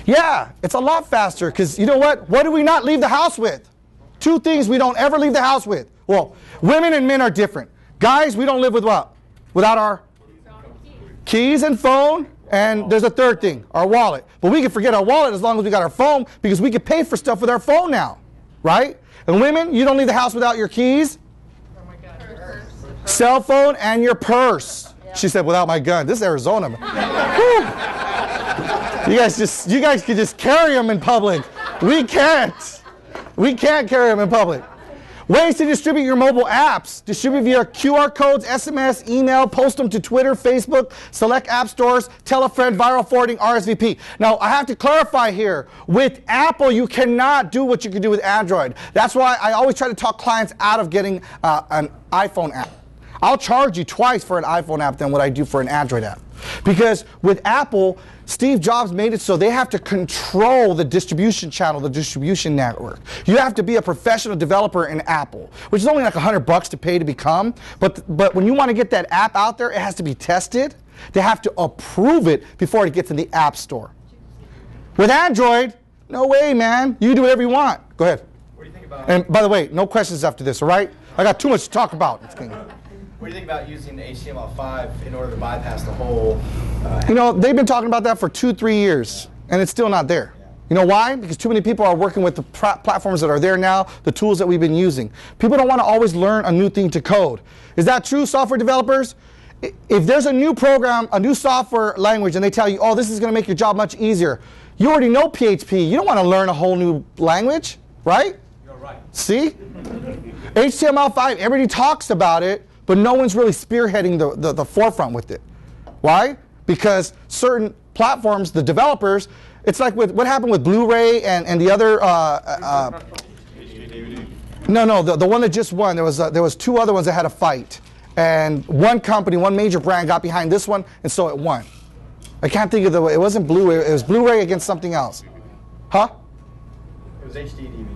Yeah, it's a lot faster because you know what? What do we not leave the house with? Two things we don't ever leave the house with. Well, women and men are different. Guys, we don't live with what? Without our keys and phone, and there's a third thing, our wallet. But we can forget our wallet as long as we got our phone because we can pay for stuff with our phone now, right? And women, you don't leave the house without your keys, cell phone, and your purse. She said, without my gun. This is Arizona. You guys can just carry them in public. We can't. We can't carry them in public. Ways to distribute your mobile apps. Distribute via QR codes, SMS, email, post them to Twitter, Facebook, select app stores, tell a friend, viral forwarding, RSVP. Now, I have to clarify here. With Apple, you cannot do what you can do with Android. That's why I always try to talk clients out of getting an iPhone app. I'll charge you twice for an iPhone app than what I do for an Android app. Because with Apple, Steve Jobs made it so they have to control the distribution channel, the distribution network. You have to be a professional developer in Apple, which is only like $100 to pay to become. But when you want to get that app out there, it has to be tested. They have to approve it before it gets in the App Store. With Android, no way, man. You do whatever you want. Go ahead.
What do you think about?
And by the way, no questions after this, all right? I got too much to talk about.
What do you think about using HTML5 in order to bypass the whole?
You know, they've been talking about that for 2-3 years, and it's still not there. You know why? Because too many people are working with the platforms that are there now, the tools that we've been using. People don't want to always learn a new thing to code. Is that true, software developers? If there's a new program, a new software language, and they tell you, oh, this is going to make your job much easier, you already know PHP. You don't want to learn a whole new language, right?
You're right.
See? HTML5, everybody talks about it, but no one's really spearheading the forefront with it. Why? Because certain platforms, the developers, it's like with what happened with Blu-ray and the other. No, the one that just won. There was 2 other ones that had a fight, and one company, one major brand, got behind this one, and so it won. I can't think of the. It wasn't Blu-ray. It was Blu-ray against something else. Huh?
It was HD DVD.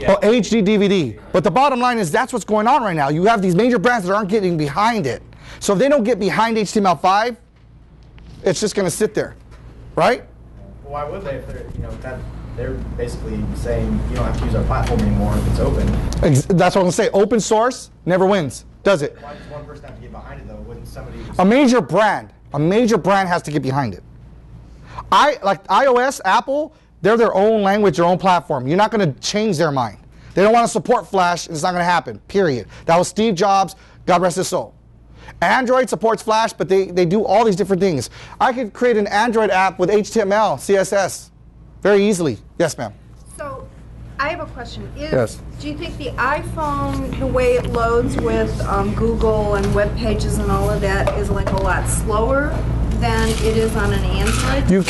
Oh, HD DVD. But the bottom line is that's what's going on right now. You have these major brands that aren't getting behind it. So if they don't get behind HTML5, it's just going to sit there, right?
Well, why would they if they're basically saying you don't have to use our platform anymore if it's open?
That's what I'm going to say. Open source never wins, does it?
Why does one person have to get behind it though? Wouldn't somebody?
A major brand has to get behind it. Like iOS, Apple, they're their own language, their own platform. You're not going to change their mind. They don't want to support Flash. It's not going to happen, period. That was Steve Jobs, God rest his soul. Android supports Flash, but they do all these different things. I could create an Android app with HTML, CSS, very easily. Yes, ma'am.
So, I have a question.
Yes.
Do you think the iPhone, the way it loads with Google and web pages and all of that, is like a lot slower than it is on an Android?
You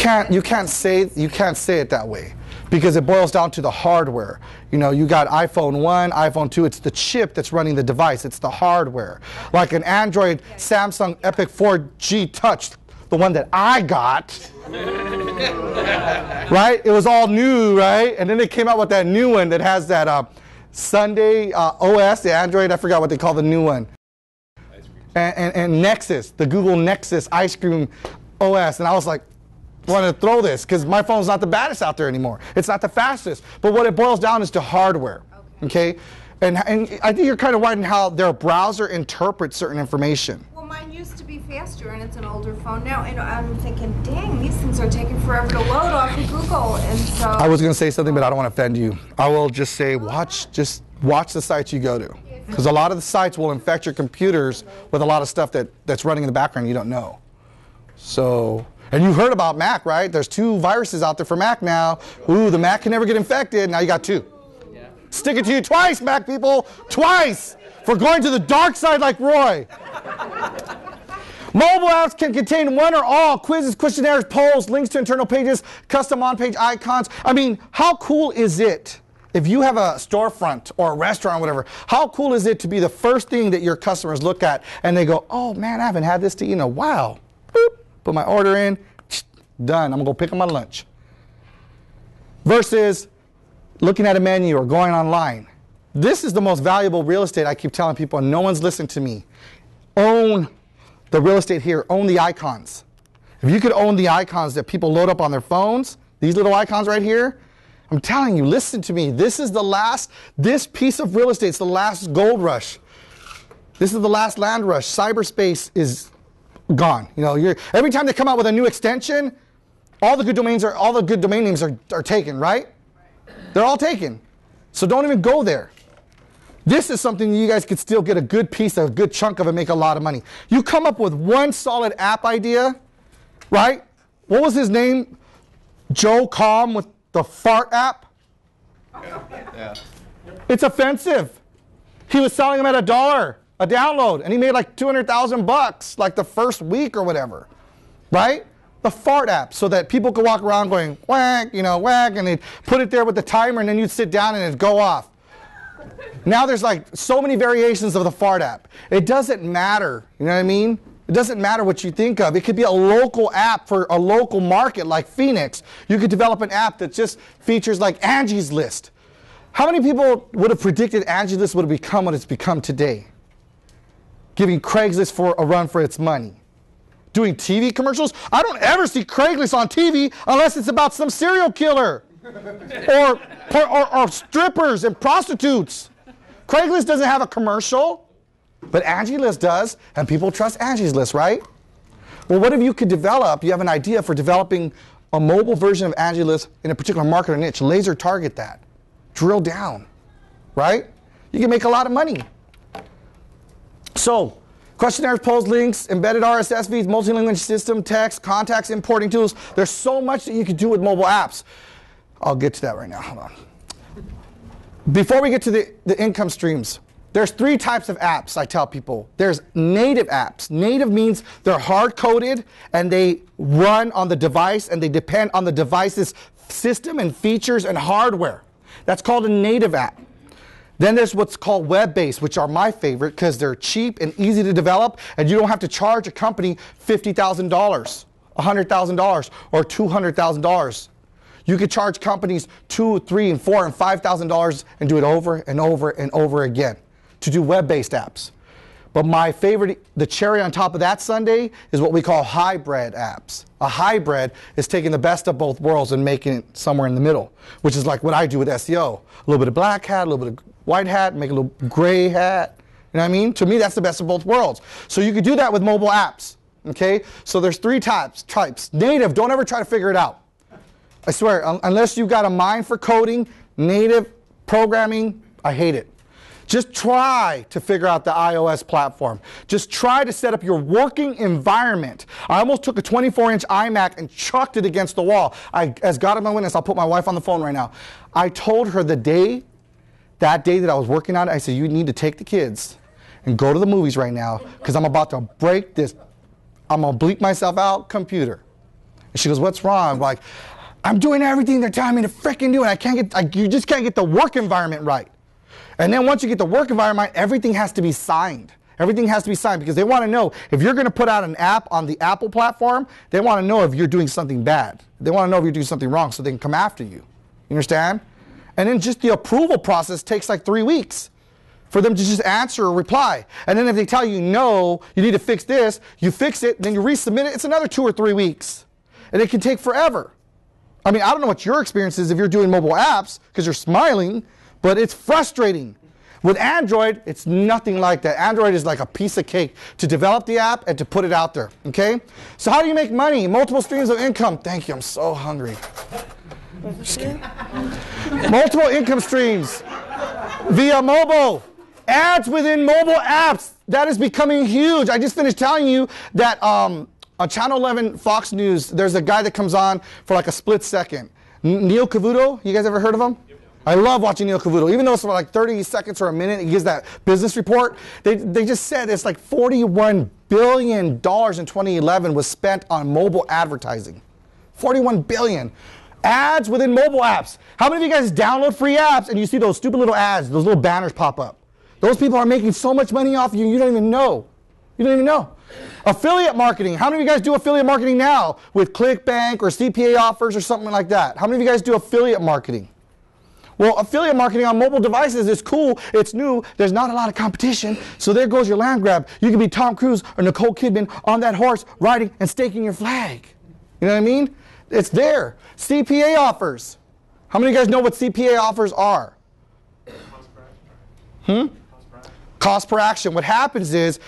can't say it that way, because it boils down to the hardware. You know, you got iPhone 1, iPhone 2, it's the chip that's running the device, it's the hardware. Like an Android Samsung Epic 4G Touch, the one that I got, right? It was all new, right? And then they came out with that new one that has that Sunday OS, the Android, I forgot what they call the new one. And Nexus, the Google Nexus ice cream OS. And I was like, I want to throw this because my phone's not the baddest out there anymore. It's not the fastest. But what it boils down is to hardware, okay? And I think you're kind of right in how their browser interprets certain information.
Well, mine used to be faster, and it's an older phone now. And I'm thinking, dang, these things are taking forever to load off of Google. And so
I was going to say something, but I don't want to offend you. I will just say watch the sites you go to. Because a lot of the sites will infect your computers with a lot of stuff that's running in the background you don't know. So, and you heard about Mac, right? There's 2 viruses out there for Mac now. Ooh, the Mac can never get infected. Now you got 2. Yeah. Stick it to you twice, Mac people. Twice for going to the dark side like Roy. Mobile apps can contain one or all quizzes, questionnaires, polls, links to internal pages, custom on-page icons. I mean, how cool is it if you have a storefront or a restaurant or whatever, how cool is it to be the first thing that your customers look at and they go, oh man, I haven't had this to eat in a while. Boop, put my order in, done. I'm gonna go pick up my lunch. Versus looking at a menu or going online. This is the most valuable real estate. I keep telling people, and no one's listening to me. Own the real estate here, own the icons. If you could own the icons that people load up on their phones, these little icons right here, I'm telling you, listen to me. This piece of real estate is the last gold rush. This is the last land rush. Cyberspace is gone. You know, every time they come out with a new extension, all the good domain names are taken, right? They're all taken. So don't even go there. This is something you guys could still get a good piece, a good chunk of, and make a lot of money. You come up with one solid app idea, right? What was his name? Joe Calm with the fart app?
Yeah.
It's offensive. He was selling them at $1 a download, and he made like 200,000 bucks like the first week or whatever, right? The fart app, so that people could walk around going whack, whack, and they'd put it there with the timer, and then you'd sit down and it'd go off. Now there's like so many variations of the fart app. It doesn't matter, you know what I mean? It doesn't matter what you think of. It could be a local app for a local market like Phoenix. You could develop an app that just features like Angie's List. How many people would have predicted Angie's List would have become what it's become today? Giving Craigslist for a run for its money. Doing TV commercials? I don't ever see Craigslist on TV unless it's about some serial killer or strippers and prostitutes. Craigslist doesn't have a commercial, but Angie's List does, and people trust Angie's List, right? Well, what if you could develop, you have an idea for developing a mobile version of Angie's List in a particular market or niche, laser target that, drill down, right? You can make a lot of money. So, questionnaires, polls, links, embedded RSS feeds, multi-language system, text, contacts, importing tools. There's so much that you can do with mobile apps. I'll get to that right now. Hold on. Before we get to the income streams, there's 3 types of apps I tell people. There's native apps. Native means they're hard-coded and they run on the device and they depend on the device's system and features and hardware. That's called a native app. Then there's what's called web-based, which are my favorite because they're cheap and easy to develop, and you don't have to charge a company $50,000, $100,000, or $200,000. You could charge companies $2,000, $3,000, and $4,000 and $5,000 and do it over and over and over again to do web-based apps. But my favorite, the cherry on top of that sundae, is what we call hybrid apps. A hybrid is taking the best of both worlds and making it somewhere in the middle, which is like what I do with SEO. A little bit of black hat, a little bit of white hat, make a little gray hat. You know what I mean? To me, that's the best of both worlds. So you could do that with mobile apps, okay? So there's 3 types. Native, don't ever try to figure it out. I swear, unless you've got a mind for coding, native programming, I hate it. Just try to figure out the iOS platform. Just try to set up your working environment. I almost took a 24-inch iMac and chucked it against the wall. As God is my witness, I'll put my wife on the phone right now. I told her that day that I was working on it, I said, you need to take the kids and go to the movies right now because I'm about to break this, I'm going to bleep myself out computer. And she goes, what's wrong? I'm like, I'm doing everything they're telling me to freaking do, and you just can't get the work environment right. And then once you get the work environment, everything has to be signed. Everything has to be signed because they want to know if you're going to put out an app on the Apple platform, they want to know if you're doing something bad. They want to know if you're doing something wrong so they can come after you. You understand? And then just the approval process takes like 3 weeks for them to just answer or reply. And then if they tell you, no, you need to fix this, you fix it, then you resubmit it, it's another 2 or 3 weeks. And it can take forever. I mean, I don't know what your experience is if you're doing mobile apps because you're smiling, but it's frustrating. With Android, it's nothing like that. Android is like a piece of cake to develop the app and to put it out there, okay? So how do you make money? Multiple streams of income. Thank you, I'm so hungry. Just kidding. Multiple income streams via mobile. Ads within mobile apps. That is becoming huge. I just finished telling you that on Channel 11 Fox News, there's a guy that comes on for like a split second. Neil Cavuto, you guys ever heard of him? I love watching Neil Cavuto. Even though it's for like 30 seconds or a minute, he gives that business report. They just said it's like $41 billion in 2011 was spent on mobile advertising. $41 billion. Ads within mobile apps. How many of you guys download free apps and you see those stupid little ads, those little banners pop up? Those people are making so much money off you, you don't even know. You don't even know. Affiliate marketing. How many of you guys do affiliate marketing now with ClickBank or CPA offers or something like that? How many of you guys do affiliate marketing? Well, affiliate marketing on mobile devices is cool. It's new. There's not a lot of competition. So there goes your land grab. You can be Tom Cruise or Nicole Kidman on that horse riding and staking your flag. You know what I mean? It's there. CPA offers. How many of you guys know what CPA offers are? Cost per action. What happens is,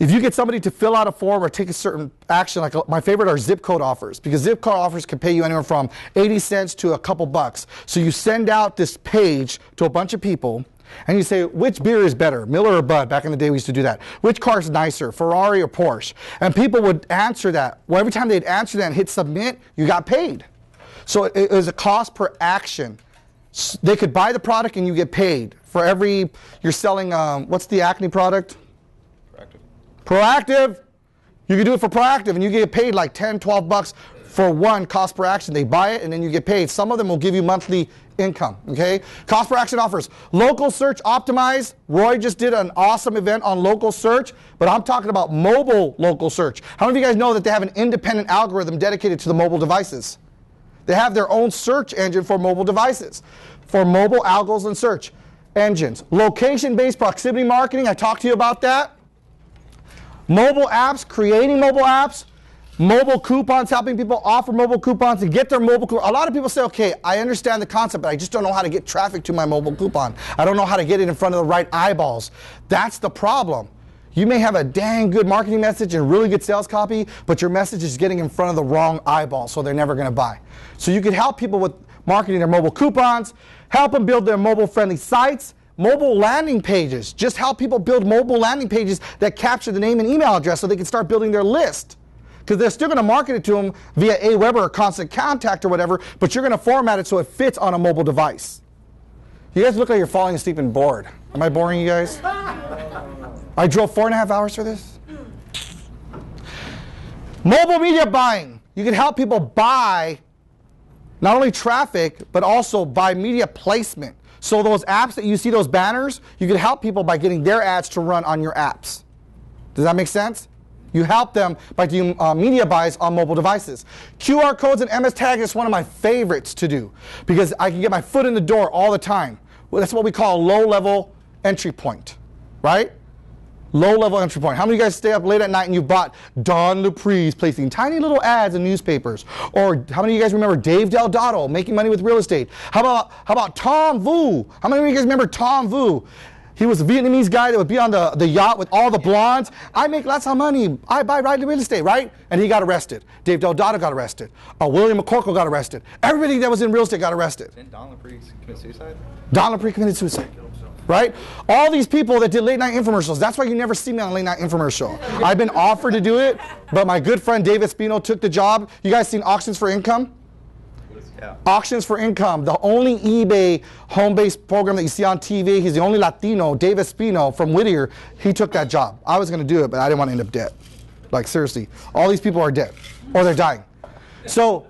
if you get somebody to fill out a form or take a certain action, like my favorite are zip code offers, because zip code offers can pay you anywhere from 80 cents to a couple bucks. So you send out this page to a bunch of people, and you say, which beer is better, Miller or Bud? Back in the day, we used to do that. Which car is nicer, Ferrari or Porsche? And people would answer that. Well, every time they'd answer that and hit submit, you got paid. So it was a cost per action. They could buy the product and you get paid. For every, you're selling, what's the acne product? Proactive. You can do it for Proactive and you get paid like 10, 12 bucks for one cost per action. They buy it and then you get paid. Some of them will give you monthly income, okay? Cost per action offers. Local search optimized. Roy just did an awesome event on local search, but I'm talking about mobile local search. How many of you guys know that they have an independent algorithm dedicated to the mobile devices? They have their own search engine for mobile devices, for mobile algos and search engines. Location-based proximity marketing, I talked to you about that. Mobile apps, creating mobile apps, mobile coupons, helping people offer mobile coupons and get their mobile coupon. A lot of people say, okay, I understand the concept, but I just don't know how to get traffic to my mobile coupon. I don't know how to get it in front of the right eyeballs. That's the problem. You may have a dang good marketing message and really good sales copy, but your message is getting in front of the wrong eyeball, so they're never going to buy. So you could help people with marketing their mobile coupons, help them build their mobile-friendly sites, mobile landing pages. Just help people build mobile landing pages that capture the name and email address so they can start building their list. Because they're still going to market it to them via Aweber or Constant Contact or whatever, but you're going to format it so it fits on a mobile device. You guys look like you're falling asleep and bored. Am I boring you guys? I drove 4.5 hours for this. Mobile media buying. You can help people buy not only traffic, but also buy media placement. So those apps that you see, those banners, you can help people by getting their ads to run on your apps. Does that make sense? You help them by doing media buys on mobile devices. QR codes and MS tags is one of my favorites to do because I can get my foot in the door all the time. Well, that's what we call a low-level entry point, right? Low-level entry point. How many of you guys stay up late at night and you bought Don Lepre's placing tiny little ads in newspapers? Or how many of you guys remember Dave Delgado making money with real estate? How about Tom Vu? How many of you guys remember Tom Vu? He was a Vietnamese guy that would be on the yacht with all the blondes. I make lots of money. I buy real estate, right? And he got arrested. Dave Delgado got arrested. William McCorkle got arrested. Everybody that was in real estate got arrested.
Didn't Don Lepre commit suicide?
Don Lepre committed suicide. Right? All these people that did late night infomercials, that's why you never see me on a late night infomercial. I've been offered to do it, but my good friend David Spino took the job. You guys seen Auctions for Income? Yeah. Auctions for Income, the only eBay home-based program that you see on TV. He's the only Latino, David Spino from Whittier. He took that job. I was going to do it, but I didn't want to end up dead. Like, seriously. All these people are dead, or they're dying. So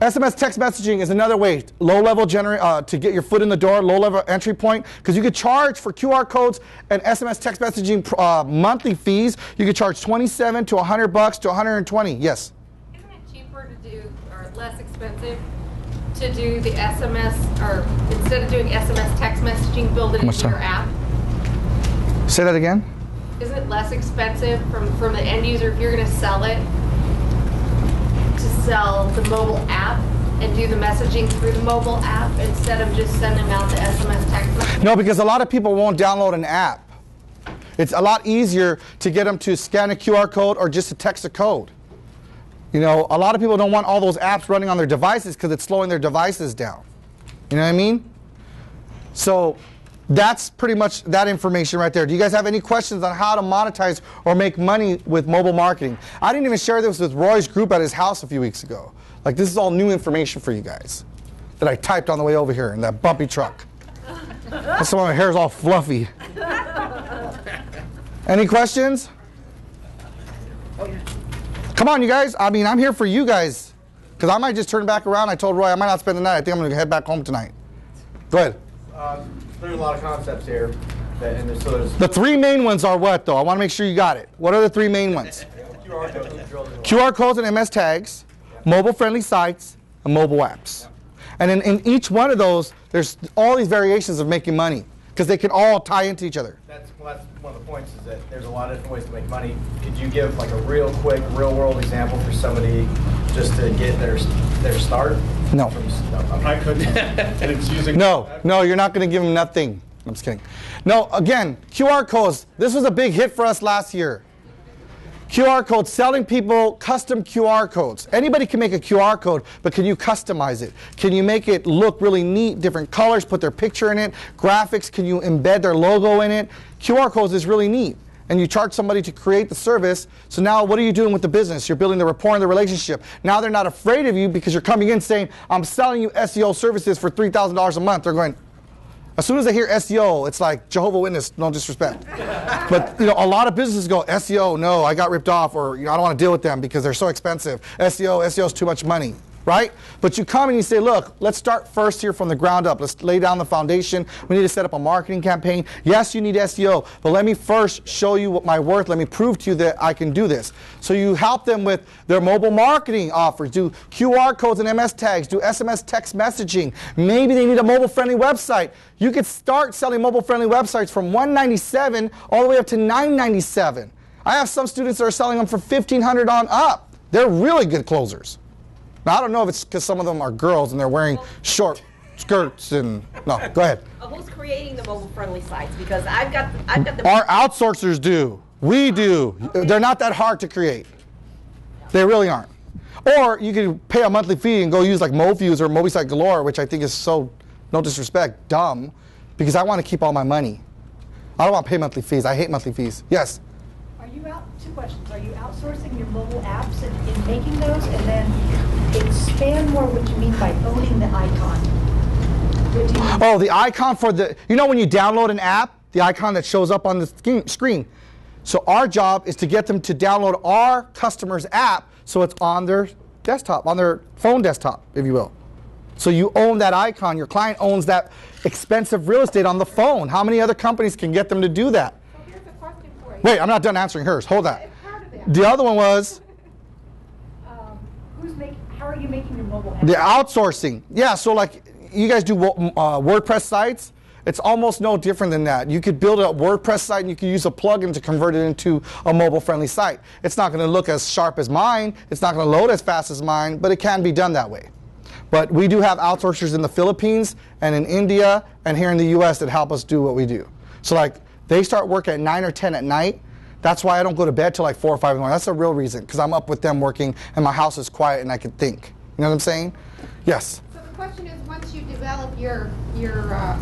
SMS text messaging is another way, low-level to get your foot in the door, low-level entry point, because you could charge for QR codes and SMS text messaging monthly fees. You could charge $27 to $100 to $120. Yes?
Isn't it cheaper to do, or less expensive, to do the SMS, or instead of doing SMS text messaging, build it into your app?
Say that again?
Isn't it less expensive from the end user if you're going to sell it? Sell the mobile app and do the messaging through the mobile app instead of just sending out the SMS text message?
No, because a lot of people won't download an app. It's a lot easier to get them to scan a QR code or just to text a code. You know, a lot of people don't want all those apps running on their devices because it's slowing their devices down. You know what I mean? So that's pretty much that information right there. Do you guys have any questions on how to monetize or make money with mobile marketing? I didn't even share this with Roy's group at his house a few weeks ago. Like, this is all new information for you guys that I typed on the way over here in that bumpy truck. That's why my hair's all fluffy. Any questions? Come on, you guys. I mean, I'm here for you guys. Because I might just turn back around. I told Roy I might not spend the night. I think I'm going to head back home tonight. Go ahead.
There's a lot of concepts here. And there's
The three main ones are what, though? I want to make sure you got it. What are the three main ones?
QR codes.
QR codes and MS tags, mobile-friendly sites, and mobile apps. And in each one of those, there's all these variations of making money because they can all tie into each other.
That's one of the points, is that there's a lot of different ways to make money. Could you give like a real quick, real-world example for somebody just to get their start?
No.
I could. And it's using.
No, you're not going to give them nothing. I'm just kidding. No, again, QR codes. This was a big hit for us last year. QR codes, selling people custom QR codes. Anybody can make a QR code, but can you customize it? Can you make it look really neat, different colors, put their picture in it, graphics, can you embed their logo in it? QR codes is really neat. And you charge somebody to create the service. So now what are you doing with the business? You're building the rapport and the relationship. Now they're not afraid of you because you're coming in saying, I'm selling you SEO services for $3,000 a month. They're going, as soon as they hear SEO, it's like Jehovah's Witness, no disrespect. But a lot of businesses go, SEO, no, I got ripped off, or I don't want to deal with them because they're so expensive. SEO is too much money, right? But you come and you say, look, let's start first here from the ground up. Let's lay down the foundation. We need to set up a marketing campaign. Yes, you need SEO, but let me first show you what my worth. Let me prove to you that I can do this. So you help them with their mobile marketing offers, do QR codes and MS tags, do SMS text messaging. Maybe they need a mobile-friendly website. You could start selling mobile-friendly websites from $197 all the way up to $997. I have some students that are selling them for $1,500 on up. They're really good closers. Now, I don't know if it's because some of them are girls and they're wearing short skirts and, no, go ahead.
Who's creating the mobile-friendly sites? Because I've got the.
Our outsourcers do. We do. They're not that hard to create. They really aren't. Or you can pay a monthly fee and go use like MoViews or MobiSite Galore, which I think is so, no disrespect, dumb, because I want to keep all my money. I don't want to pay monthly fees. I hate monthly fees. Yes?
Two questions. Are you outsourcing your mobile apps in making those? And then expand more what you mean by owning the icon. What do you mean?
Oh, the icon for the, when you download an app, the icon that shows up on the screen. So our job is to get them to download our customer's app so it's on their desktop, on their phone desktop, if you will. So you own that icon. Your client owns that expensive real estate on the phone. How many other companies can get them to do that?
So here's a question for you.
Wait, I'm not done answering hers. Hold that.
It's part of that.
The other one was
How are you making your mobile app?
the outsourcing. Yeah, so like you guys do WordPress sites. It's almost no different than that. You could build a WordPress site and you could use a plugin to convert it into a mobile-friendly site. It's not going to look as sharp as mine. It's not going to load as fast as mine, but it can be done that way. But we do have outsourcers in the Philippines and in India and here in the US that help us do what we do. So like they start work at 9 or 10 at night. That's why I don't go to bed till like 4 or 5 in the morning. That's the real reason, because I'm up with them working and my house is quiet and I can think. You know what I'm saying? Yes.
So the question is, once you develop your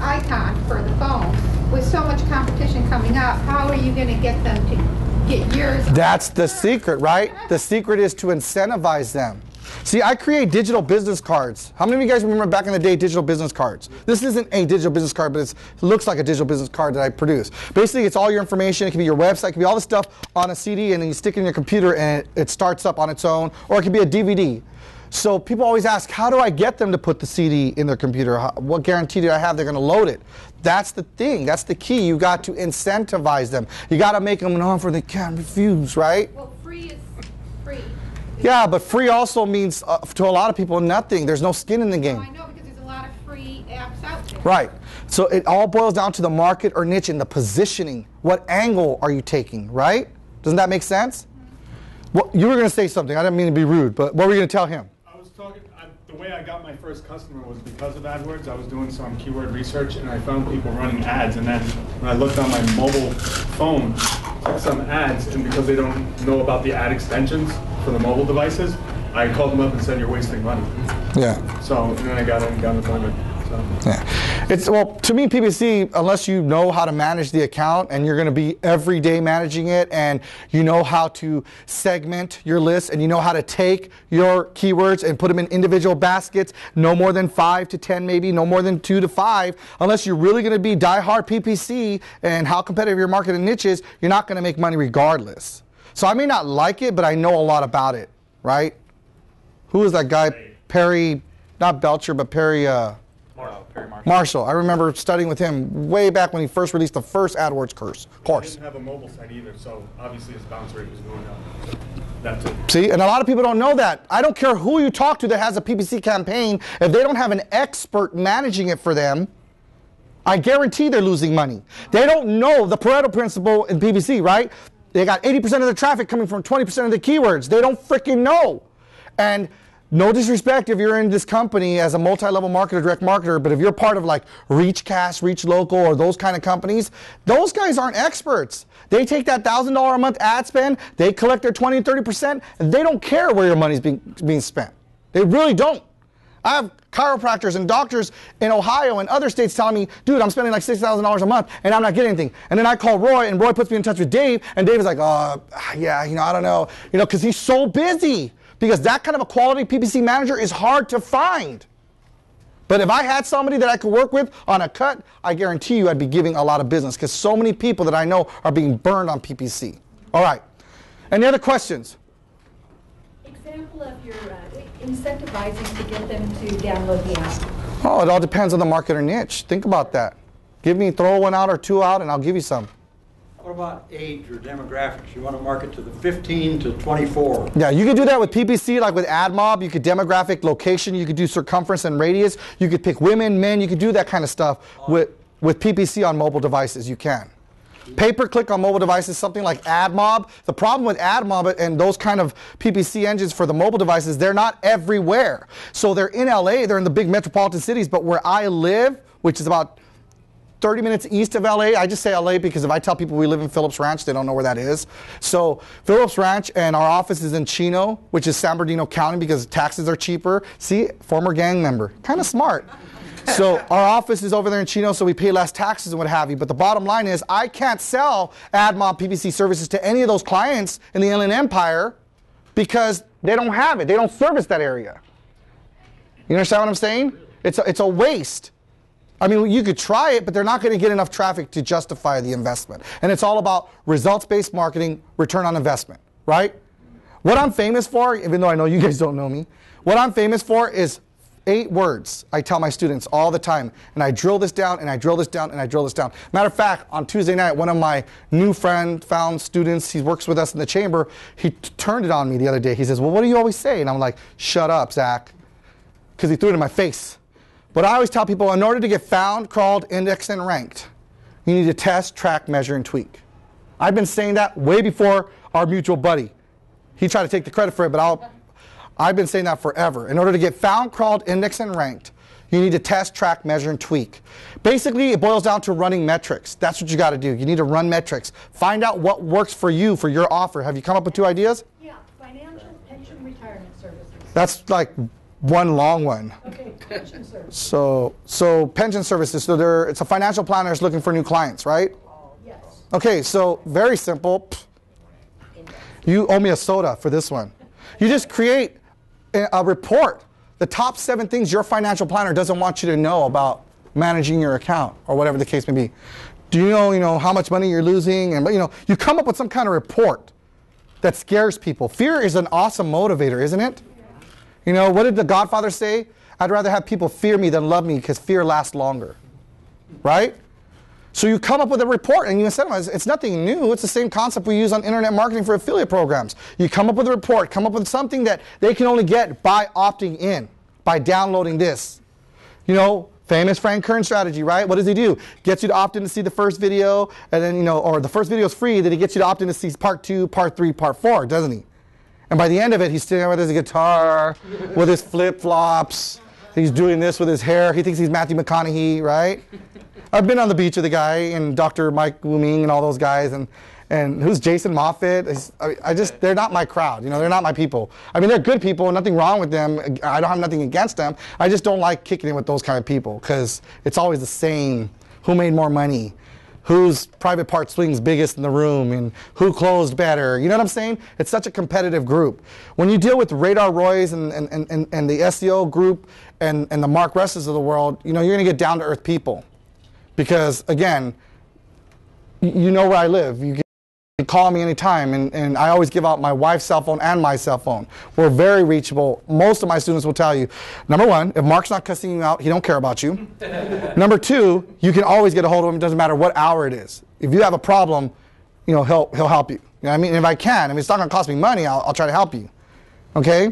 icon for the phone, with so much competition coming up, how are you going to get them to get yours?
That's the secret, right? The secret is to incentivize them. See, I create digital business cards. How many of you guys remember back in the day digital business cards? This isn't a digital business card, but it looks like a digital business card that I produce. Basically, it's all your information. It can be your website. It can be all the stuff on a CD, and then you stick it in your computer, and it starts up on its own. Or it can be a DVD. So people always ask, how do I get them to put the CD in their computer? What guarantee do I have they're going to load it? That's the thing. That's the key. You got to incentivize them. You got to make them an offer they can't refuse, right?
Well, free is free.
Yeah, but free also means to a lot of people nothing. There's no skin in the game.
I know, because there's a lot of free apps out there.
Right. So it all boils down to the market or niche and the positioning. What angle are you taking, right? Doesn't that make sense? Well, you were going to say something. I didn't mean to be rude, but what were you going to tell him?
I was talking, the way I got my first customer was because of AdWords. I was doing some keyword research and I found people running ads, and then when I looked on my mobile phone, took some ads, and because they don't know about the ad extensions for the mobile devices, I called them up and said, you're wasting money.
Yeah. So,
and then I got an appointment.
Yeah. Well, to me, PPC, unless you know how to manage the account and you're going to be every day managing it, and you know how to segment your list, and you know how to take your keywords and put them in individual baskets, no more than 5 to 10 maybe, no more than 2 to 5, unless you're really going to be diehard PPC and how competitive your market and niche is, you're not going to make money regardless. So I may not like it, but I know a lot about it, right? Who was that guy? Perry, not Belcher, but Perry.
Perry Marshall.
Marshall. I remember studying with him way back when he first released the first AdWords course.
He didn't have a mobile site either, so obviously his bounce rate was going up. That's it.
See, and a lot of people don't know that. I don't care who you talk to that has a PPC campaign. If they don't have an expert managing it for them, I guarantee they're losing money. They don't know the Pareto principle in PPC, right? They got 80% of the traffic coming from 20% of the keywords. They don't freaking know. And no disrespect if you're in this company as a multi-level marketer, direct marketer, but if you're part of like ReachCast, Reach Local, or those kind of companies, those guys aren't experts. They take that $1,000 a month ad spend, they collect their 20 and 30%, and they don't care where your money's being spent. They really don't. I have chiropractors and doctors in Ohio and other states telling me, dude, I'm spending like $6,000 a month and I'm not getting anything. And then I call Roy and Roy puts me in touch with Dave, and Dave is like, yeah, I don't know, because he's so busy. Because that kind of a quality PPC manager is hard to find. But if I had somebody that I could work with on a cut, I guarantee you I'd be giving a lot of business, because so many people that I know are being burned on PPC. All right. Any other questions?
Example of your incentivizing to get them to download the app.
Oh, it all depends on the market or niche. Think about that. Throw one out or two out and I'll give you some.
What about age or demographics? You want to market to the 15 to 24.
Yeah, you could do that with PPC, like with AdMob. You could demographic, location. You could do circumference and radius. You could pick women, men. You could do that kind of stuff with PPC on mobile devices. You can. Pay-per-click on mobile devices, something like AdMob. The problem with AdMob and those kind of PPC engines for the mobile devices, they're not everywhere. So they're in LA, they're in the big metropolitan cities, but where I live, which is about 30 minutes east of LA. I just say LA because if I tell people we live in Phillips Ranch, they don't know where that is. So Phillips Ranch, and our office is in Chino, which is San Bernardino County, because taxes are cheaper. See, former gang member, kind of smart. So our office is over there in Chino, so we pay less taxes and what have you. But the bottom line is I can't sell AdMob PPC services to any of those clients in the Inland Empire because they don't have it. They don't service that area. You understand what I'm saying? It's a waste. I mean, you could try it, but they're not going to get enough traffic to justify the investment. And it's all about results-based marketing, return on investment, right? What I'm famous for, even though I know you guys don't know me, what I'm famous for is 8 words I tell my students all the time. And I drill this down, and I drill this down, and I drill this down. Matter of fact, on Tuesday night, one of my found students, he works with us in the chamber, he turned it on me the other day. He says, well, what do you always say? And I'm like, shut up, Zach. Because he threw it in my face. But I always tell people, in order to get found, crawled, indexed, and ranked, you need to test, track, measure, and tweak. I've been saying that way before our mutual buddy. He tried to take the credit for it, but I've been saying that forever. In order to get found, crawled, indexed, and ranked, you need to test, track, measure, and tweak. Basically, it boils down to running metrics. That's what you got to do. You need to run metrics. Find out what works for you, for your offer. Have you come up with 2 ideas?
Yeah, financial, pension, retirement services.
That's like one long one.
Okay, pension services.
So pension services, so it's a financial planner that's looking for new clients, right?
Yes.
Okay, so very simple. You owe me a soda for this one. You just create a report. The top 7 things your financial planner doesn't want you to know about managing your account, or whatever the case may be. Do you know how much money you're losing? And you come up with some kind of report that scares people. Fear is an awesome motivator, isn't it? What did the Godfather say? I'd rather have people fear me than love me, because fear lasts longer, right? So you come up with a report and you incentivize. It's nothing new. It's the same concept we use on internet marketing for affiliate programs. You come up with a report, come up with something that they can only get by opting in, by downloading this. Famous Frank Kern strategy, right? What does he do? Gets you to opt in to see the first video, and then, or the first video is free, then he gets you to opt in to see part 2, part 3, part 4, doesn't he? And by the end of it, he's sitting there with his guitar, with his flip-flops. He's doing this with his hair. He thinks he's Matthew McConaughey, right? I've been on the beach with the guy, and Dr. Mike Wu Ming and all those guys, and who's Jason Moffat? They're not my crowd. They're not my people. I mean, they're good people, nothing wrong with them. I don't have nothing against them. I just don't like kicking it with those kind of people, because it's always the same. Who made more money? Whose private part swings biggest in the room, and who closed better. You know what I'm saying? It's such a competitive group. When you deal with Radar Roys and the SEO group and the Mark Resses of the world, you're going to get down-to-earth people. Because, again, you know where I live. You can call me anytime, and I always give out my wife's cell phone and my cell phone. We're very reachable. Most of my students will tell you, number one, if Mark's not cussing you out, he don't care about you. Number two, you can always get a hold of him. It doesn't matter what hour it is. If you have a problem, he'll help you. You know what I mean? And if I can, it's not going to cost me money, I'll try to help you. Okay?